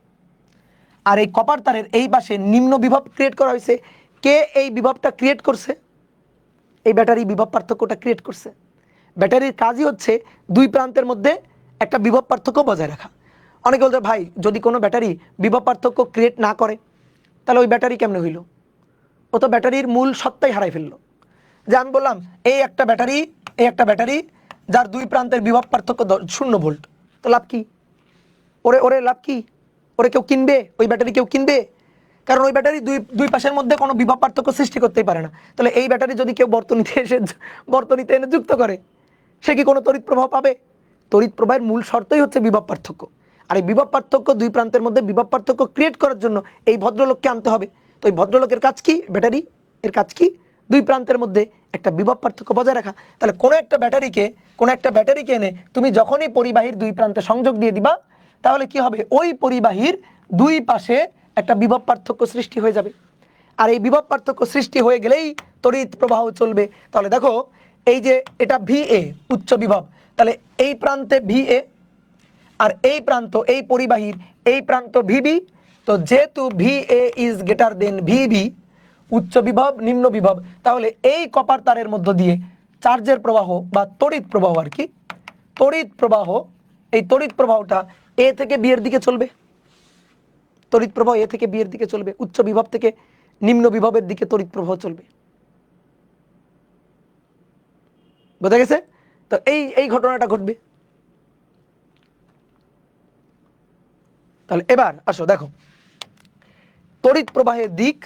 আর এই কপার তারের এই পাশে নিম্ন বিভব ক্রিয়েট করা হয়েছে। কে এই বিভবটা ক্রিয়েট করছে? এই ব্যাটারি বিভব পার্থক্যটা ক্রিয়েট করছে। ব্যাটারির কাজই হচ্ছে দুই প্রান্তের মধ্যে একটা বিভব পার্থক্য বজায় রাখা। অনেকে বলতে ভাই যদি কোনো ব্যাটারি বিভব পার্থক্য ক্রিয়েট না করে তাহলে ওই ব্যাটারি কেমনে হইল? ও তো ব্যাটারির মূল সত্তাই হারাই ফেললো। যে আমি বললাম এই একটা ব্যাটারি যার দুই প্রান্তের বিভব পার্থক্য 0 ভোল্ট, তো লাভ কি? ওরে লাভ কি? ওরে কেউ কিনবে? ওই ব্যাটারি কেউ কিনবে? কারণ ওই ব্যাটারি দুই পাশের মধ্যে কোনো বিভব পার্থক্য সৃষ্টি করতেই পারে না। তাহলে এই ব্যাটারি যদি কেউ বর্তনীতে এনে যুক্ত করে, সে কি কোনো তড়িৎ প্রবাহ পাবে? তড়িৎ প্রবাহের মূল শর্তই হচ্ছে বিভব পার্থক্য। আর এই বিভব পার্থক্য দুই প্রান্তের মধ্যে বিভব পার্থক্য ক্রিয়েট করার জন্য এই ভদ্রলোককে আনতে হবে। তো এই ভদ্রলোকের কাজ কি? ব্যাটারি এর কাজ কি? দুই প্রান্তের মধ্যে একটা বিভব পার্থক্য বজায় রাখা। তাহলে কোনো একটা ব্যাটারিকে এনে তুমি যখনই পরিবাহীর দুই প্রান্তে সংযোগ দিয়ে দিবা, তাহলে কি হবে? ওই পরিবাহীর দুই পাশে একটা বিভব পার্থক্য সৃষ্টি হয়ে যাবে। আর এই বিভব পার্থক্য সৃষ্টি হয়ে গেলেই তড়িৎ প্রবাহ চলবে। তাহলে দেখো এই যে এটা VA উচ্চ বিভব, তাহলে এই প্রান্তে VA আর এই প্রান্ত, এই পরিবাহীর এই প্রান্ত VB। তো যেহেতু VA is greater than VB, উচ্চ বিভব নিম্ন বিভব, তাহলে এই কপার তারের মধ্য দিয়ে চার্জের প্রবাহ বা তড়িৎ প্রবাহ আর কি, তড়িৎ প্রবাহ, এই তড়িৎ প্রবাহটা A থেকে B এর দিকে চলবে। তড়িৎ প্রবাহ A থেকে B এর দিকে চলবে, উচ্চ বিভব থেকে নিম্ন বিভবের দিকে তড়িৎ প্রবাহ চলবে। বোঝা গেছে? তো এই ঘটনাটা ঘটবে। তাহলে এবার আসো দেখো তড়িৎ প্রবাহের দিক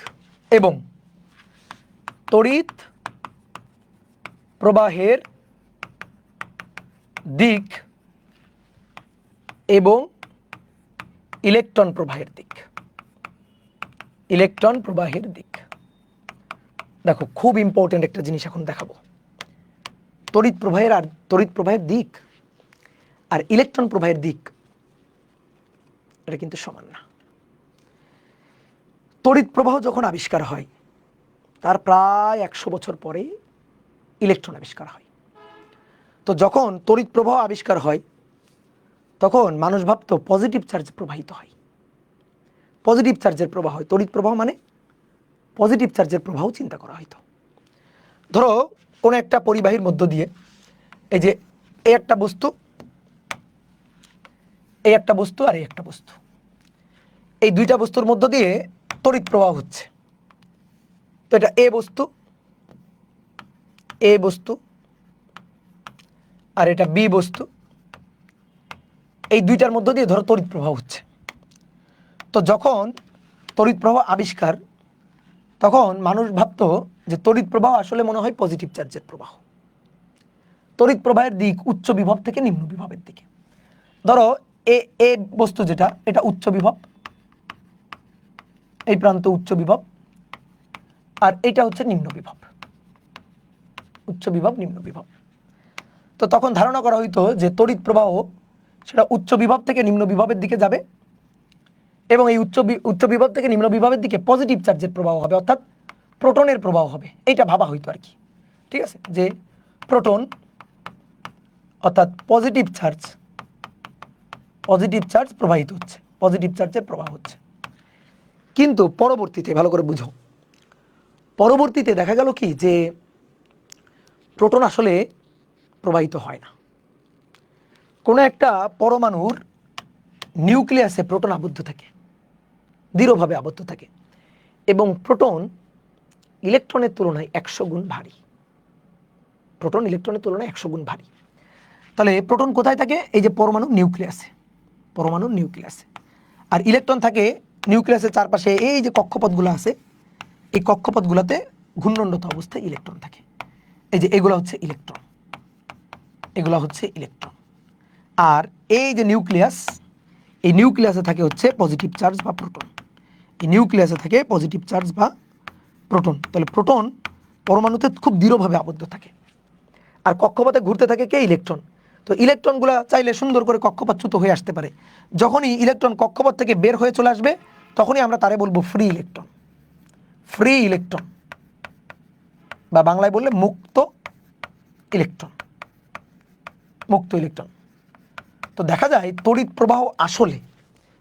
এবং তড়িৎ প্রবাহের দিক এবং ইলেকট্রন প্রবাহের দিক। ইলেকট্রন প্রবাহের দিক দেখো খুব ইম্পর্টেন্ট একটা জিনিস এখন দেখাবো। তড়িৎ প্রবাহের দিক আর ইলেকট্রন প্রবাহের দিক এটা কিন্তু সমান না। তড়িৎ প্রবাহ যখন আবিষ্কার হয় তার প্রায় 100 বছর পরে ইলেকট্রন আবিষ্কার হয়। তো যখন তড়িৎ প্রবাহ আবিষ্কার হয় তখন মানুষ ভাবতো পজিটিভ চার্জ প্রবাহিত হয়, পজিটিভ চার্জের প্রবাহ হয়। তড়িৎ প্রবাহ মানে পজিটিভ চার্জের প্রবাহ চিন্তা করা হয়তো। ধরো কোনো একটা পরিবাহীর মধ্য দিয়ে এই যে এই একটা বস্তু আর এই একটা বস্তু, এই দুইটা বস্তুর মধ্য দিয়ে তড়িৎ প্রবাহ হচ্ছে। তো এটা এ বস্তু আর এটা বি বস্তু, এই দুইটার মধ্য দিয়ে ধরো তড়িৎ প্রবাহ হচ্ছে। তো যখন তড়িৎ প্রবাহ আবিষ্কার, তখন মানুষ ভাবতো যে তড়িৎ প্রবাহ আসলে মনে হয় পজিটিভ চার্জের প্রবাহ। তড়িৎ প্রবাহের দিক উচ্চ বিভব থেকে নিম্ন বিভবের দিকে। ধরো এ বস্তু যেটা, এটা উচ্চ বিভব, এই প্রান্ত উচ্চ বিভব, আর এটা হচ্ছে নিম্ন বিভব, উচ্চ বিভব নিম্ন বিভব। তো তখন ধারণা করা হইতো যে তড়িৎ প্রবাহ সেটা উচ্চ বিভব থেকে নিম্ন বিভবের দিকে যাবে এবং এই উচ্চ বিভব থেকে নিম্ন বিভবের দিকে পজিটিভ চার্জের প্রবাহ হবে, অর্থাৎ প্রোটনের প্রবাহ হবে। এইটা ভাবা হইতো আর কি, ঠিক আছে, যে প্রোটন অর্থাৎ পজিটিভ চার্জ প্রবাহিত হচ্ছে, পজিটিভ চার্জের প্রবাহ হচ্ছে। কিন্তু পরবর্তীতে ভালো করে বুঝো, পরবর্তীতে দেখা গেল কি যে প্রোটন আসলে প্রবাহিত হয় না। কোনো একটা পরমাণুর নিউক্লিয়াসে প্রোটন আবদ্ধ থাকে, দৃঢ়ভাবে আবদ্ধ থাকে, এবং প্রোটন ইলেকট্রনের তুলনায় 100 গুণ ভারী। প্রোটন ইলেকট্রনের তুলনায় 100 গুণ ভারী। তাহলে প্রোটন কোথায় থাকে? এই যে পরমাণুর নিউক্লিয়াসে। আর ইলেকট্রন থাকে নিউক্লিয়াসের চারপাশে, এই যে কক্ষপথগুলো আছে, এই কক্ষপথগুলোতে ঘূর্ণনরত অবস্থায় ইলেকট্রন থাকে। এই যে এগুলো হচ্ছে ইলেকট্রন। আর এই যে নিউক্লিয়াস, এই নিউক্লিয়াসে থাকে হচ্ছে পজিটিভ চার্জ বা প্রোটন। এই নিউক্লিয়াসে থাকে পজিটিভ চার্জ বা প্রোটন। তাহলে প্রোটন পরমাণুতে খুব দৃঢ়ভাবে আবদ্ধ থাকে, আর কক্ষপথে ঘুরতে থাকে কে? ইলেকট্রন। তো ইলেকট্রনগুলো চাইলে সুন্দর করে কক্ষপথচ্যুত হয়ে আসতে পারে। যখনই ইলেকট্রন কক্ষপথ থেকে বের হয়ে চলে আসবে, তখনই আমরা তারে বলবো ফ্রি ইলেকট্রন, বা বাংলায় বললে মুক্ত ইলেকট্রন। তো দেখা যায় তড়িৎ প্রবাহ আসলে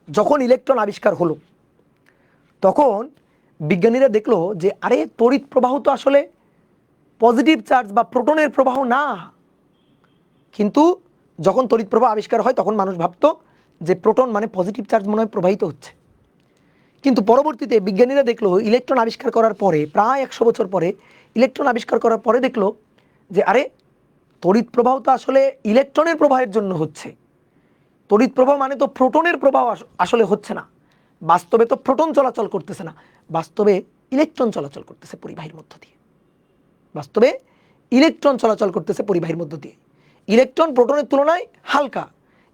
যখন ইলেকট্রন আবিষ্কার হলো, তখন বিজ্ঞানীরা দেখলো যে আরে তড়িৎ প্রবাহ তো আসলে পজিটিভ চার্জ বা প্রোটনের প্রবাহ না। কিন্তু যখন তড়িৎ প্রবাহ আবিষ্কার হয়, তখন মানুষ ভাবতো যে প্রোটন মানে পজিটিভ চার্জ মনে হয় প্রবাহিত হচ্ছে। কিন্তু পরবর্তীতে বিজ্ঞানীরা দেখলো ইলেকট্রন আবিষ্কার করার পরে, প্রায় 100 বছর পরে ইলেকট্রন আবিষ্কার করার পরে দেখলো যে আরে তড়িৎ প্রবাহ তো আসলে ইলেকট্রনের প্রবাহের জন্য হচ্ছে। তড়িৎ প্রবাহ মানে তো প্রোটনের প্রবাহ আসলে হচ্ছে না। বাস্তবে তো প্রোটন চলাচল করতেছে না, বাস্তবে ইলেকট্রন চলাচল করতেছে পরিবাহীর মধ্য দিয়ে। ইলেকট্রন প্রোটনের তুলনায় হালকা,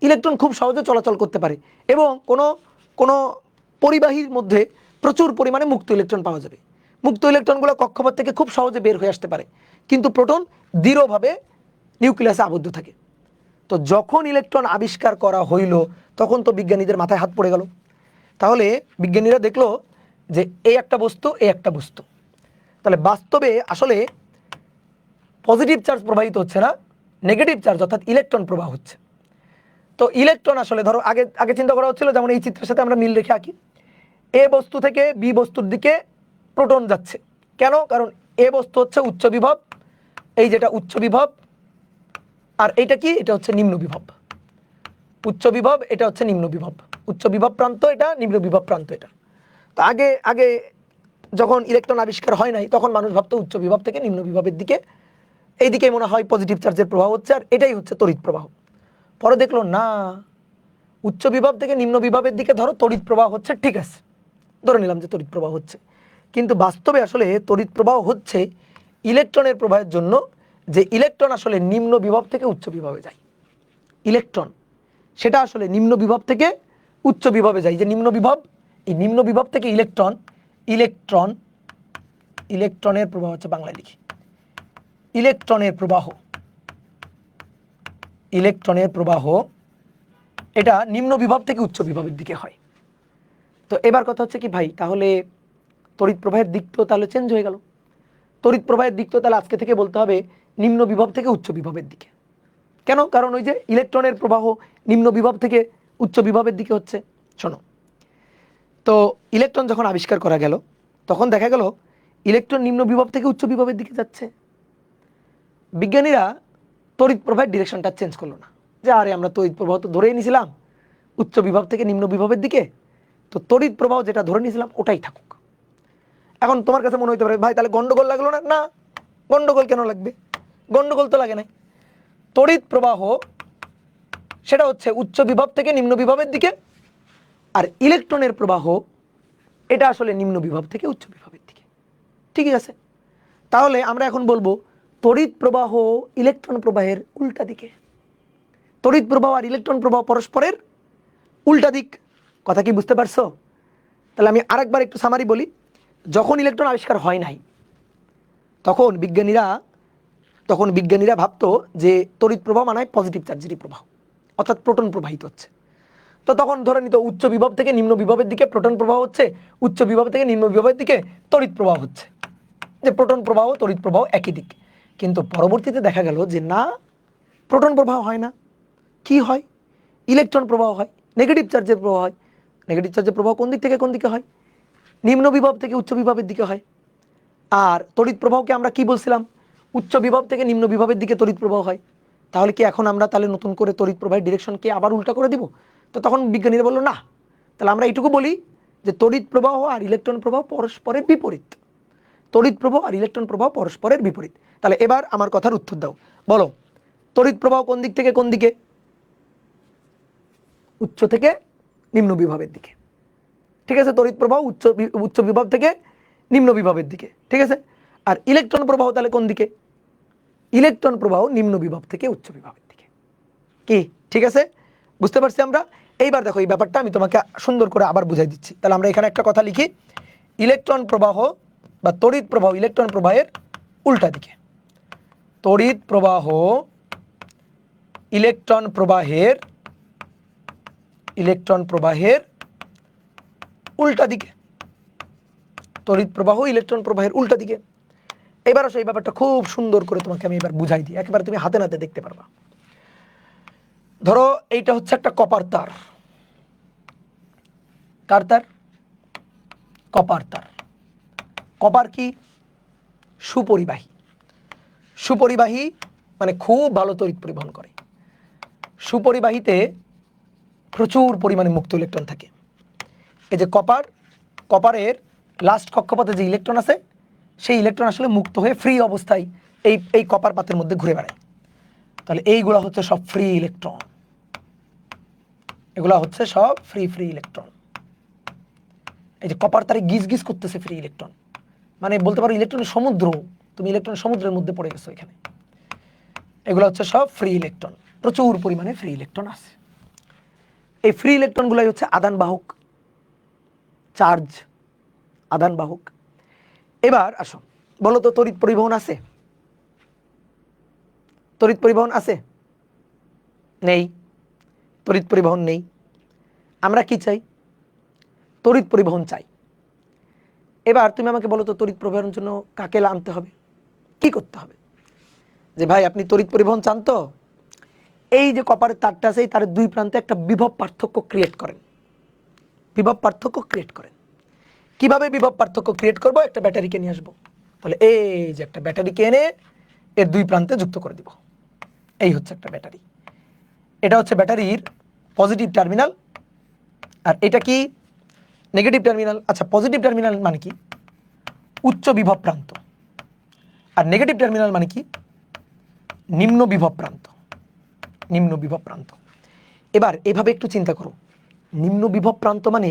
ইলেকট্রন খুব সহজে চলাচল করতে পারে, এবং কোনো পরিবাহীর মধ্যে প্রচুর পরিমাণে মুক্ত ইলেকট্রন পাওয়া যাবে। মুক্ত ইলেকট্রনগুলো কক্ষপথ থেকে খুব সহজে বের হয়ে আসতে পারে, কিন্তু প্রোটন দৃঢ়ভাবে নিউক্লিয়াসে আবদ্ধ থাকে। তো যখন ইলেকট্রন আবিষ্কার করা হইল, তখন তো বিজ্ঞানীদের মাথায় হাত পড়ে গেল। তাহলে বিজ্ঞানীরা দেখলো যে এই একটা বস্তু, তাহলে বাস্তবে আসলে পজিটিভ চার্জ প্রবাহিত হচ্ছে না, নেগেটিভ চার্জ অর্থাৎ ইলেকট্রন প্রবাহ হচ্ছে। তো ইলেকট্রন আসলে ধরো আগে চিন্তা করা হচ্ছিল, যেমন এই চিত্রের সাথে আমরা মিল রেখে আঁকি, এ বস্তু থেকে বি বস্তুর দিকে প্রোটন যাচ্ছে। কেন? কারণ এ বস্তু হচ্ছে উচ্চ বিভব, এই যেটা উচ্চ বিভব, আর এইটা কি? এটা হচ্ছে নিম্ন বিভব। উচ্চ বিভব, এটা হচ্ছে নিম্ন বিভব। উচ্চ বিভব প্রান্ত এটা, নিম্ন বিভব প্রান্ত এটা। তো আগে যখন ইলেকট্রন আবিষ্কার হয় নাই, তখন মানুষ ভাবতো উচ্চ বিভব থেকে নিম্ন বিভবের দিকে, এইদিকে মনে হয় পজিটিভ চার্জের প্রবাহ হচ্ছে, আর এটাই হচ্ছে তড়িৎ প্রবাহ। পরে দেখলো না, উচ্চ বিভব থেকে নিম্ন বিভবের দিকে ধরো তড়িৎ প্রবাহ হচ্ছে, ঠিক আছে, ধরে নিলাম যে তড়িৎ প্রবাহ হচ্ছে, কিন্তু বাস্তবে আসলে তড়িৎ প্রবাহ হচ্ছে ইলেকট্রনের প্রবাহের জন্য, যে ইলেকট্রন আসলে নিম্ন বিভব থেকে উচ্চ বিভবে যায়। ইলেকট্রন সেটা আসলে নিম্ন বিভব থেকে উচ্চ বিভবে যায়। যে নিম্ন বিভব, এই নিম্ন বিভব থেকে ইলেকট্রনের প্রবাহ হচ্ছে, বাংলায় লিখি ইলেকট্রনের প্রবাহ এটা নিম্ন বিভব থেকে উচ্চ বিভবের দিকে হয়। তো এবার কথা হচ্ছে কি ভাই, তাহলে তড়িৎ প্রবাহের দিক তো তাহলে চেঞ্জ হয়ে গেল। তড়িৎ প্রবাহের দিক তো তাহলে আজকে থেকে বলতে হবে নিম্ন বিভব থেকে উচ্চ বিভবের দিকে। কেন? কারণ ওই যে ইলেকট্রনের প্রবাহ নিম্ন বিভব থেকে উচ্চ বিভবের দিকে হচ্ছে। শোনো, তো ইলেকট্রন যখন আবিষ্কার করা গেল, তখন দেখা গেল ইলেকট্রন নিম্ন বিভব থেকে উচ্চ বিভবের দিকে যাচ্ছে। বিজ্ঞানীরা তড়িৎ প্রবাহের ডিরেকশনটা চেঞ্জ করলো না, যে আরে আমরা তড়িৎ প্রবাহ তো ধরেই নিয়েছিলাম উচ্চ বিভব থেকে নিম্ন বিভবের দিকে, তো তড়িৎ প্রবাহ যেটা ধরে নিয়েছিলাম ওটাই থাকুক। এখন তোমার কাছে মনে হতে পারে ভাই তাহলে গন্ডগোল লাগলো না? না, গন্ডগোল কেন লাগবে? গন্ডগোল তো লাগে নাই। তড়িৎ প্রবাহ সেটা হচ্ছে উচ্চ বিভব থেকে নিম্ন বিভবের দিকে, আর ইলেকট্রনের প্রবাহ এটা আসলে নিম্ন বিভব থেকে উচ্চ বিভবের দিকে। ঠিকই আছে, তাহলে আমরা এখন বলবো তড়িৎ প্রবাহ ইলেকট্রন প্রবাহের উল্টা দিকে। তড়িৎ প্রবাহ আর ইলেকট্রন প্রবাহ পরস্পরের উল্টা দিক। কথা কি বুঝতে পারছো? তাহলে আমি আরেকবার একটু সামারি বলি। যখন ইলেকট্রন আবিষ্কার হয় নাই, তখন বিজ্ঞানীরা ভাবতো যে তড়িৎ প্রবাহ মানে পজিটিভ চার্জেরই প্রবাহ, অর্থাৎ প্রোটন প্রবাহিত হচ্ছে। তো তখন ধরে নিত উচ্চ বিভব থেকে নিম্ন বিভবের দিকে প্রোটন প্রবাহ হচ্ছে, উচ্চ বিভব থেকে নিম্ন বিভবের দিকে তড়িৎ প্রবাহ হচ্ছে, যে প্রোটন প্রবাহ তড়িৎ প্রবাহ একই দিক। কিন্তু পরবর্তীতে দেখা গেল যে না, প্রোটন প্রবাহ হয় না, কি হয়, ইলেকট্রন প্রবাহ হয়, নেগেটিভ চার্জের প্রবাহ হয়। নেগেটিভ চার্জের প্রবাহ কোন দিক থেকে কোন দিকে হয়? নিম্ন বিভব থেকে উচ্চ বিভবের দিকে হয়। আর তড়িৎ প্রবাহকে আমরা কি বলছিলাম? উচ্চ বিভব থেকে নিম্ন বিভবের দিকে তড়িৎ প্রবাহ হয়। তাহলে কি এখন আমরা তাহলে নতুন করে তড়িৎ প্রবাহের ডিরেকশনকে আবার উল্টা করে দিব? তো তখন বিজ্ঞানীরা বললো না, তাহলে আমরা এইটুকু বলি যে তড়িৎ প্রবাহ আর ইলেকট্রন প্রবাহ পরস্পরের বিপরীত। তড়িৎ প্রবাহ আর ইলেকট্রন প্রবাহ পরস্পরের বিপরীত। তাহলে এবার আমার কথার উত্তর দাও, বলো তড়িৎ প্রবাহ কোন দিক থেকে কোন দিকে? উচ্চ থেকে নিম্ন বিভবের দিকে, ঠিক আছে? তড়িৎ প্রবাহ উচ্চ বিভব থেকে নিম্ন বিভবের দিকে, ঠিক আছে? আর ইলেকট্রন প্রবাহ তাহলে কোন দিকে? ইলেকট্রন প্রবাহ নিম্ন বিভব থেকে উচ্চ বিভবের দিকে। কি ঠিক আছে? বুঝতে পারছি আমরা? এইবার দেখো এই ব্যাপারটা আমি তোমাকে সুন্দর করে আবার বুঝাই দিচ্ছি। তাহলে আমরা এখানে একটা কথা লিখি, ইলেকট্রন প্রবাহ বা তড়িৎ প্রবাহ ইলেকট্রন প্রবাহের উল্টা দিকে। তড়িৎ প্রবাহ ইলেকট্রন প্রবাহের উল্টা দিকে। তড়িৎ প্রবাহ ইলেকট্রন প্রবাহের উল্টা দিকে। এবার আসো এই ব্যাপারটা খুব সুন্দর করে তোমাকে আমি এবার বুঝাই দিই, একেবারে তুমি হাতে নাতে দেখতে পারবা। ধরো এইটা হচ্ছে একটা কপার তার। কার তার? কপার তার। কপার কি? সুপরিবাহী। সুপরিবাহী মানে খুব ভালো তড়িৎ পরিবহন করে। সুপরিবাহীতে প্রচুর পরিমাণে মুক্ত ইলেকট্রন থাকে। এই যে কপারের লাস্ট কক্ষপথে যে ইলেকট্রন আছে, সেই ইলেকট্রন আসলে মুক্ত হয়ে ফ্রি অবস্থায় এই কপার পাতের মধ্যে ঘুরে বেড়ায়। তাহলে এইগুলা হচ্ছে সব ফ্রি ইলেকট্রন। এগুলা হচ্ছে সব ফ্রি ইলেকট্রন। এই যে কপার তারে গিজ গিজ করতেছে ফ্রি ইলেকট্রন, মানে বলতে পারো ইলেকট্রনের সমুদ্র, তুমি ইলেকট্রন সমুদ্রের মধ্যে পড়ে গেছো এখানে। এগুলো হচ্ছে সব ফ্রি ইলেকট্রন, প্রচুর পরিমাণে ফ্রি ইলেকট্রন আছে। এই ফ্রি ইলেকট্রনগুলাই হচ্ছে আদান বাহক, চার্জ আদান বাহক। এবার আসো, বলো তো তড়িৎ পরিবহন আছে? তড়িৎ পরিবহন আছে? নেই। তড়িৎ পরিবহন নেই। আমরা কি চাই? তড়িৎ পরিবহন চাই। এবার তুমি আমাকে বলো তো তড়িৎ পরিবহনের জন্য কাকে আনতে হবে, কি করতে হবে? যে ভাই আপনি তড়িৎ পরিবহন চান তো, এই যে কপারের তারটা আছে, এই তারের দুই প্রান্তে একটা বিভব পার্থক্য ক্রিয়েট করেন। বিভব পার্থক্য ক্রিয়েট করেন। কিভাবে বিভব পার্থক্য ক্রিয়েট করব? একটা ব্যাটারিকে নিয়ে আসবো। তাহলে এই যে একটা ব্যাটারিকে এনে এর দুই প্রান্তে যুক্ত করে দিব। এই হচ্ছে একটা ব্যাটারি। এটা হচ্ছে ব্যাটারির পজিটিভ টার্মিনাল, আর এটা কি? Negative terminal. আচ্ছা, পজিটিভ টার্মিনাল মানে কি? উচ্চ বিভব প্রান্ত। আর নেগেটিভ টার্মিনাল মানে কি? নিম্ন বিভব প্রান্ত। নিম্ন বিভব প্রান্ত। এবার এভাবে একটু চিন্তা করো, নিম্ন বিভব প্রান্ত মানে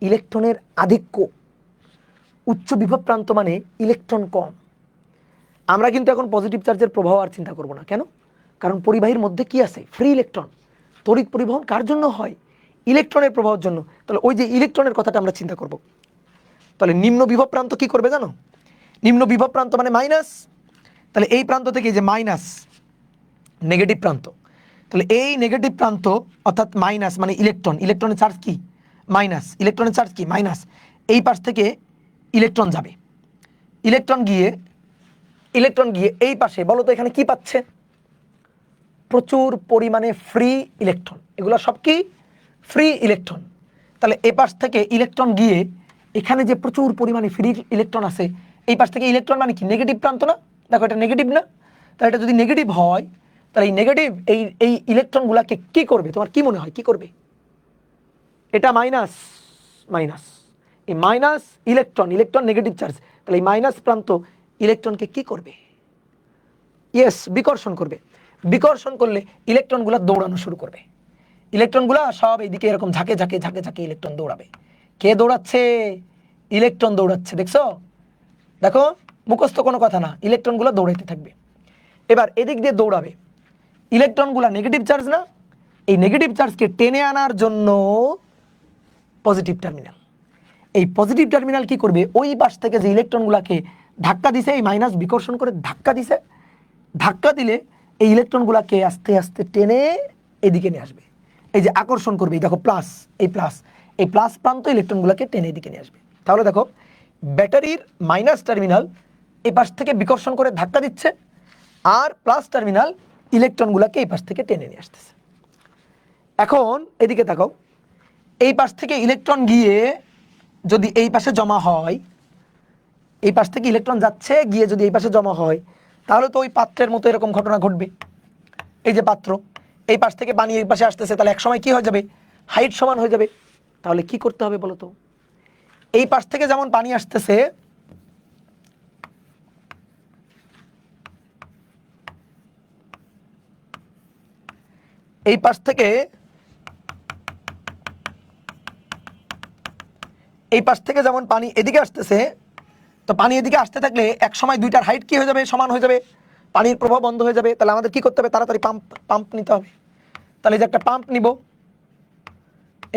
ইলেকট্রনের আধিক্য, উচ্চ বিভব প্রান্ত মানে ইলেকট্রন কম। আমরা কিন্তু এখন পজিটিভ চার্জের প্রভাব আর চিন্তা করব না। কেন? কারণ পরিবাহীর মধ্যে কি আছে? Free electron. তড়িৎ পরিবহন কার জন্য হয়? ইলেকট্রনের প্রবাহের জন্য। তাহলে ওই যে ইলেকট্রনের কথাটা আমরা চিন্তা করব। তাহলে নিম্ন বিভব প্রান্ত কি করবে জানো? নিম্ন বিভব প্রান্ত মানে মাইনাস। তাহলে এই প্রান্ত থেকে যে মাইনাস, নেগেটিভ প্রান্ত, তাহলে এই নেগেটিভ প্রান্ত অর্থাৎ মাইনাস মানে ইলেকট্রন, ইলেকট্রনের চার্জ কি? মাইনাস। ইলেকট্রনের চার্জ কি? মাইনাস। এই পাশ থেকে ইলেকট্রন যাবে, ইলেকট্রন গিয়ে এই পাশে, বলো তো এখানে কি পাচ্ছে? প্রচুর পরিমাণে ফ্রি ইলেকট্রন। এগুলো সব কি? Free electron. তাহলে এই পাশ থেকে ইলেকট্রন গিয়ে এখানে যে প্রচুর পরিমাণে ফ্রি ইলেকট্রন আছে, এই পাশ থেকে ইলেকট্রন মানে কি? নেগেটিভ প্রান্ত না? দেখো এটা নেগেটিভ না? তাহলে এটা যদি নেগেটিভ হয়, তাহলে এই নেগেটিভ এই ইলেকট্রনগুলোকে কি করবে? তোমার কি মনে হয় কি করবে? এটা মাইনাস, মাইনাস, এই মাইনাস ইলেকট্রন নেগেটিভ চার্জ, তাহলে এই মাইনাস প্রান্ত ইলেকট্রনকে কি করবে? ইয়েস, বিকর্ষণ করবে। বিকর্ষণ করলে ইলেকট্রনগুলো দৌড়ানো শুরু করবে। ইলেকট্রনগুলো সব এইদিকে এরকম ঝাঁকে ঝাঁকে ঝাঁকে ঝাঁকে ইলেকট্রন দৌড়াবে। কে দৌড়াচ্ছে? ইলেকট্রন দৌড়াচ্ছে। দেখছো? দেখো, মুখস্থ কোনো কথা না, ইলেকট্রনগুলো দৌড়াইতে থাকবে। এবার এদিক দিয়ে দৌড়াবে ইলেকট্রনগুলো, নেগেটিভ চার্জ না? এই নেগেটিভ চার্জকে টেনে আনার জন্য পজিটিভ টার্মিনাল। এই পজিটিভ টার্মিনাল কি করবে? ওই পাশ থেকে যে ইলেকট্রনগুলোকে ধাক্কা দিছে, এই মাইনাস বিকর্ষণ করে ধাক্কা দিছে, ধাক্কা দিলে এই ইলেকট্রনগুলোকে আস্তে আস্তে টেনে এদিকে নিয়ে আসবে। এই যে আকর্ষণ করবে, দেখো প্লাস, এই প্লাস প্রান্ত ইলেকট্রনগুলোকে টেনে এদিকে নিয়ে আসবে। তাহলে দেখো ব্যাটারির মাইনাস টার্মিনাল এই পাশ থেকে বিকর্ষণ করে ধাক্কা দিচ্ছে, আর প্লাস টার্মিনাল ইলেকট্রনগুলোকে এই পাশ থেকে টেনে নিয়ে আসতেছে। এখন এদিকে তাকাও, এই পাশ থেকে ইলেকট্রন গিয়ে যদি এই পাশে জমা হয়, এই পাশ থেকে ইলেকট্রন যাচ্ছে গিয়ে যদি এই পাশে জমা হয়, তাহলে তো ওই পাত্রের মতো এরকম ঘটনা ঘটবে। এই যে পাত্র, এই পাশ থেকে পানি এই পাশে আসতেছে, তাহলে এক সময় কি হয়ে যাবে, হাইট সমান হয়ে যাবে। তাহলে কি করতে হবে বলো তো, এই পাশ থেকে যেমন পানি আসতেছে, এই পাশ থেকে যেমন পানি এদিকে আসতেছে, তো পানি এদিকে আসতে থাকলে এক সময় দুইটার হাইট কি হয়ে যাবে, সমান হয়ে যাবে, পানির প্রবাহ বন্ধ হয়ে যাবে। তাহলে আমাদের কি করতে হবে, তাড়াতাড়ি পাম্প নিতে হবে। তাহলে এই যে একটা পাম্প নিব,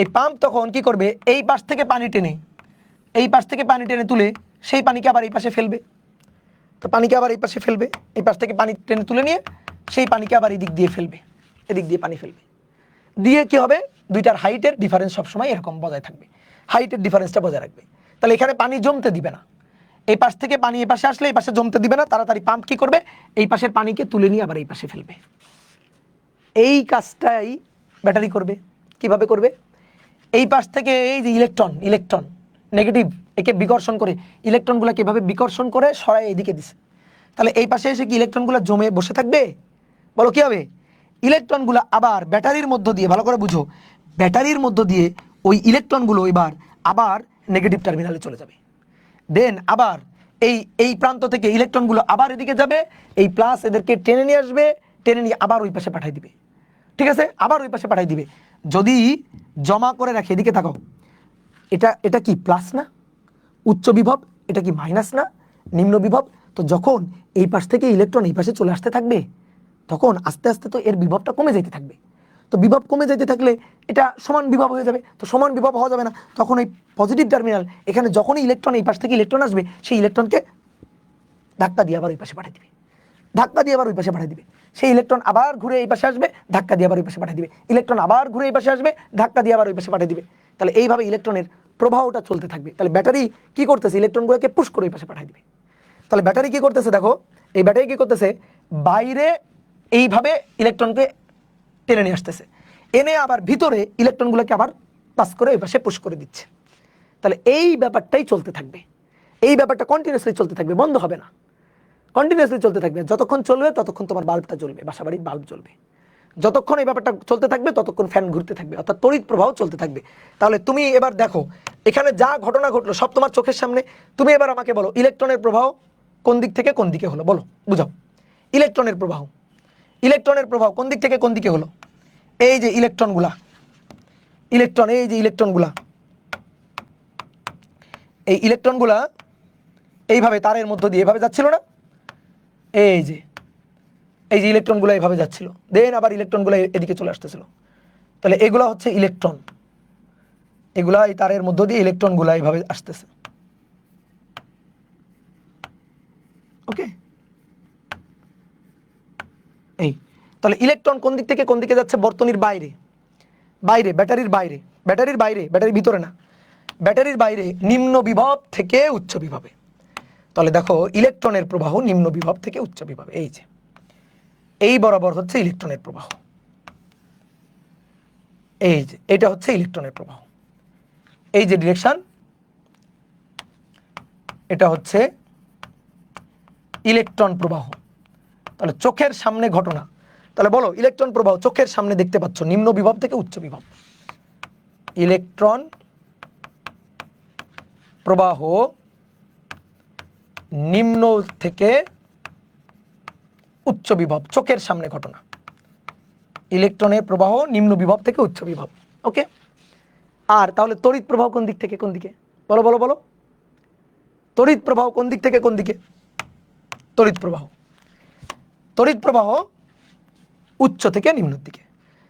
এই পাম্প তখন কি করবে, এই পাশ থেকে পানি টেনে, এই পাশ থেকে পানি টেনে তুলে সেই পানিকে আবার এই পাশে ফেলবে। তো পানিকে আবার এই পাশে ফেলবে, এই পাশ থেকে পানি টেনে তুলে নিয়ে সেই পানিকে আবার এদিক দিয়ে ফেলবে, এদিক দিয়ে পানি ফেলবে। দিয়ে কি হবে, দুইটার হাইটের ডিফারেন্স সবসময় এরকম বজায় থাকবে, হাইটের ডিফারেন্সটা বজায় রাখবে। তাহলে এখানে পানি জমতে দিবে না, এই পাশ থেকে পানি এই পাশে আসলে এই পাশে জমতে দিবে না, তাড়াতাড়ি পাম্প কি করবে, এই পাশের পানিকে তুলে নিয়ে আবার এই পাশে ফেলবে। এই কাজটাই ব্যাটারি করবে। কিভাবে করবে, এই পাশ থেকে এই যে ইলেকট্রন নেগেটিভ, একে বিকর্ষণ করে, ইলেকট্রনগুলো কিভাবে বিকর্ষণ করে সরাই এদিকে দিছে। তাহলে এই পাশে এসে কি ইলেকট্রনগুলো জমে বসে থাকবে, বলো কি হবে, ইলেকট্রনগুলো আবার ব্যাটারির মধ্য দিয়ে, ভালো করে বুঝো, ব্যাটারির মধ্য দিয়ে ওই ইলেকট্রনগুলো এবার আবার নেগেটিভ টার্মিনালে চলে যাবে। দেন আবার এই প্রান্ত থেকে ইলেকট্রনগুলো আবার এদিকে যাবে, এই প্লাস এদেরকে টেনে নিয়ে আসবে, টেনে নিয়ে আবার ওই পাশে পাঠিয়ে দিবে। ঠিক আছে, আবার ওই পাশে পাঠিয়ে দিবে। যদি জমা করে রাখে, এদিকে থাকো, এটা কি প্লাস না, উচ্চ বিভব, এটা কি মাইনাস না, নিম্ন বিভব। তো যখন এই পাশ থেকে ইলেকট্রন এই পাশে চলে আসতে থাকবে, তখন আস্তে আস্তে তো এর বিভবটা কমে যেতে থাকবে। তো বিভব কমে যেতে থাকলে এটা সমান বিভব হয়ে যাবে। তো সমান বিভব হওয়া যাবে না, তখন এই পজিটিভ টার্মিনাল এখানে যখনই ইলেকট্রন এই পাশ থেকে ইলেকট্রন আসবে, সেই ইলেকট্রনকে ধাক্কা দিয়ে আবার ওই পাশে পাঠিয়ে দিবে, ধাক্কা দিয়ে আবার ওই পাশে পাঠিয়ে দিবে। সেই ইলেকট্রন আবার ঘুরে এই পাশে আসবে, ধাক্কা দিয়ে আবার ওই পাশে পাঠিয়ে দিবে, ইলেকট্রন আবার ঘুরে এই পাশে আসবে, ধাক্কা দিয়ে আবার ওই পাশে পাঠিয়ে দিবে। তাহলে এইভাবে ইলেকট্রনের প্রবাহটা চলতে থাকবে। তাহলে ব্যাটারি কি করতেছে, ইলেকট্রনগুলোকে পুশ করে ওই পাশে পাঠিয়ে দিবে। তাহলে ব্যাটারি কি করতেছে, দেখো এই ব্যাটারি কি করতেছে, বাইরে এইভাবে ইলেকট্রনকে টেনে নিয়ে আসতেছে, এনে আবার ভিতরে ইলেকট্রনগুলোকে আবার পাস করে ওই পাশে পুশ করে দিচ্ছে। তাহলে এই ব্যাপারটাই চলতে থাকবে, এই ব্যাপারটা কন্টিনিউয়াসলি চলতে থাকবে, বন্ধ হবে না, কন্টিনিউয়াসলি চলতে থাকবে। যতক্ষণ চলবে ততক্ষণ তোমার বাল্বটা জ্বলবে, বাসাবাড়ির বাল্ব জ্বলবে। যতক্ষণ এই ব্যাপারটা চলতে থাকবে ততক্ষণ ফ্যান ঘুরতে থাকবে, অর্থাৎ তড়িৎ প্রবাহ চলতে থাকবে। তাহলে তুমি এবার দেখো এখানে যা ঘটনা ঘটলো সব তোমার চোখের সামনে। তুমি এবার আমাকে বলো ইলেকট্রনের প্রবাহ কোন দিক থেকে কোন দিকে হলো, বলো বুঝাও। ইলেকট্রনের প্রবাহ কোন দিক থেকে কোন দিকে হলো, এই যে ইলেকট্রনগুলা, এই যে ইলেকট্রনগুলা এইভাবে তারের মধ্য দিয়ে এভাবে যাচ্ছিল না, এই যে ইলেকট্রনগুলো এইভাবে যাচ্ছিল, দেন আবার ইলেকট্রনগুলো এদিকে চলে আসতেছিল। তাহলে এগুলা হচ্ছে ইলেকট্রন, এগুলা এই তারের মধ্য দিয়ে ইলেকট্রনগুলো এইভাবে আসতেছে। ওকে, এই তাহলে ইলেকট্রন কোন দিক থেকে কোন দিকে যাচ্ছে, বর্তনীর বাইরে, ব্যাটারির বাইরে, ব্যাটারির ভিতরে না, ব্যাটারির বাইরে নিম্ন বিভব থেকে উচ্চ বিভবে। তাহলে দেখো ইলেকট্রনের প্রবাহ নিম্ন বিভব থেকে উচ্চ বিভবে, এই যে এই বরাবর হচ্ছে ইলেকট্রনের প্রবাহ, এই যে এটা হচ্ছে ইলেকট্রনের প্রবাহ, এই যে ডিরেকশন, এটা হচ্ছে ইলেকট্রন প্রবাহ। তাহলে চোখের সামনে ঘটনা, তাহলে বলো ইলেকট্রন প্রবাহ চোখের সামনে দেখতে পাচ্ছ নিম্ন বিভব থেকে উচ্চ বিভব, ইলেকট্রন প্রবাহ নিম্ন থেকে উচ্চ বিভব, চোখের সামনে ঘটনা, ইলেকট্রনের প্রবাহ নিম্ন বিভব থেকে উচ্চ বিভব। ওকে, আর তাহলে তড়িৎ প্রবাহ কোন দিক থেকে কোন দিকে, বলো বলো বলো, তড়িৎ প্রবাহ কোন দিক থেকে কোন দিকে, তড়িৎ প্রবাহ উচ্চ থেকে নিম্নের দিকে,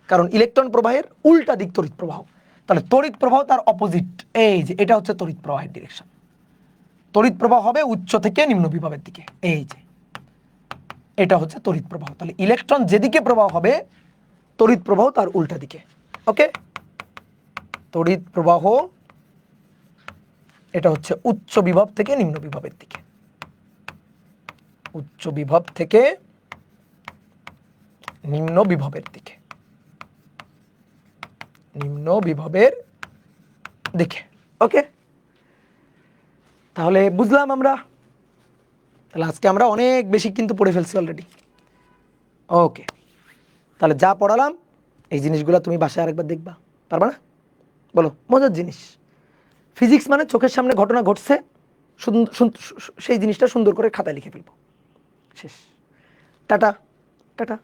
কারণ ইলেকট্রন প্রবাহের উল্টা দিক তড়িৎ প্রবাহ। তাহলে তড়িৎ প্রবাহ তার অপোজিট, এই যে এটা হচ্ছে তড়িৎ প্রবাহের ডিরেকশন, তড়িৎ প্রবাহ হবে উচ্চ থেকে নিম্ন বিভবের দিকে, এই যে এটা হচ্ছে তড়িৎ প্রবাহ। তাহলে ইলেকট্রন যেদিকে প্রবাহ হবে তড়িৎ প্রবাহ তার উল্টা দিকে। ওকে, তড়িৎ প্রবাহ এটা হচ্ছে উচ্চ বিভব থেকে নিম্ন বিভবের দিকে, উচ্চ বিভব থেকে নিম্ন বিভবের দিকে, নিম্ন বিভবের দিকে। ওকে, তাহলে বুঝলাম আমরা। তাহলে আজকে আমরা অনেক বেশি কিন্তু পড়ে ফেলছি অলরেডি। ওকে, তাহলে যা পড়ালাম এই জিনিসগুলো তুমি বাসায় আরেকবার দেখবা, পারবা না? বলো, মজার জিনিস। ফিজিক্স মানে চোখের সামনে ঘটনা ঘটছে, সেই জিনিসটা সুন্দর করে খাতায় লিখে ফেলবো, শেষ। Tata tata.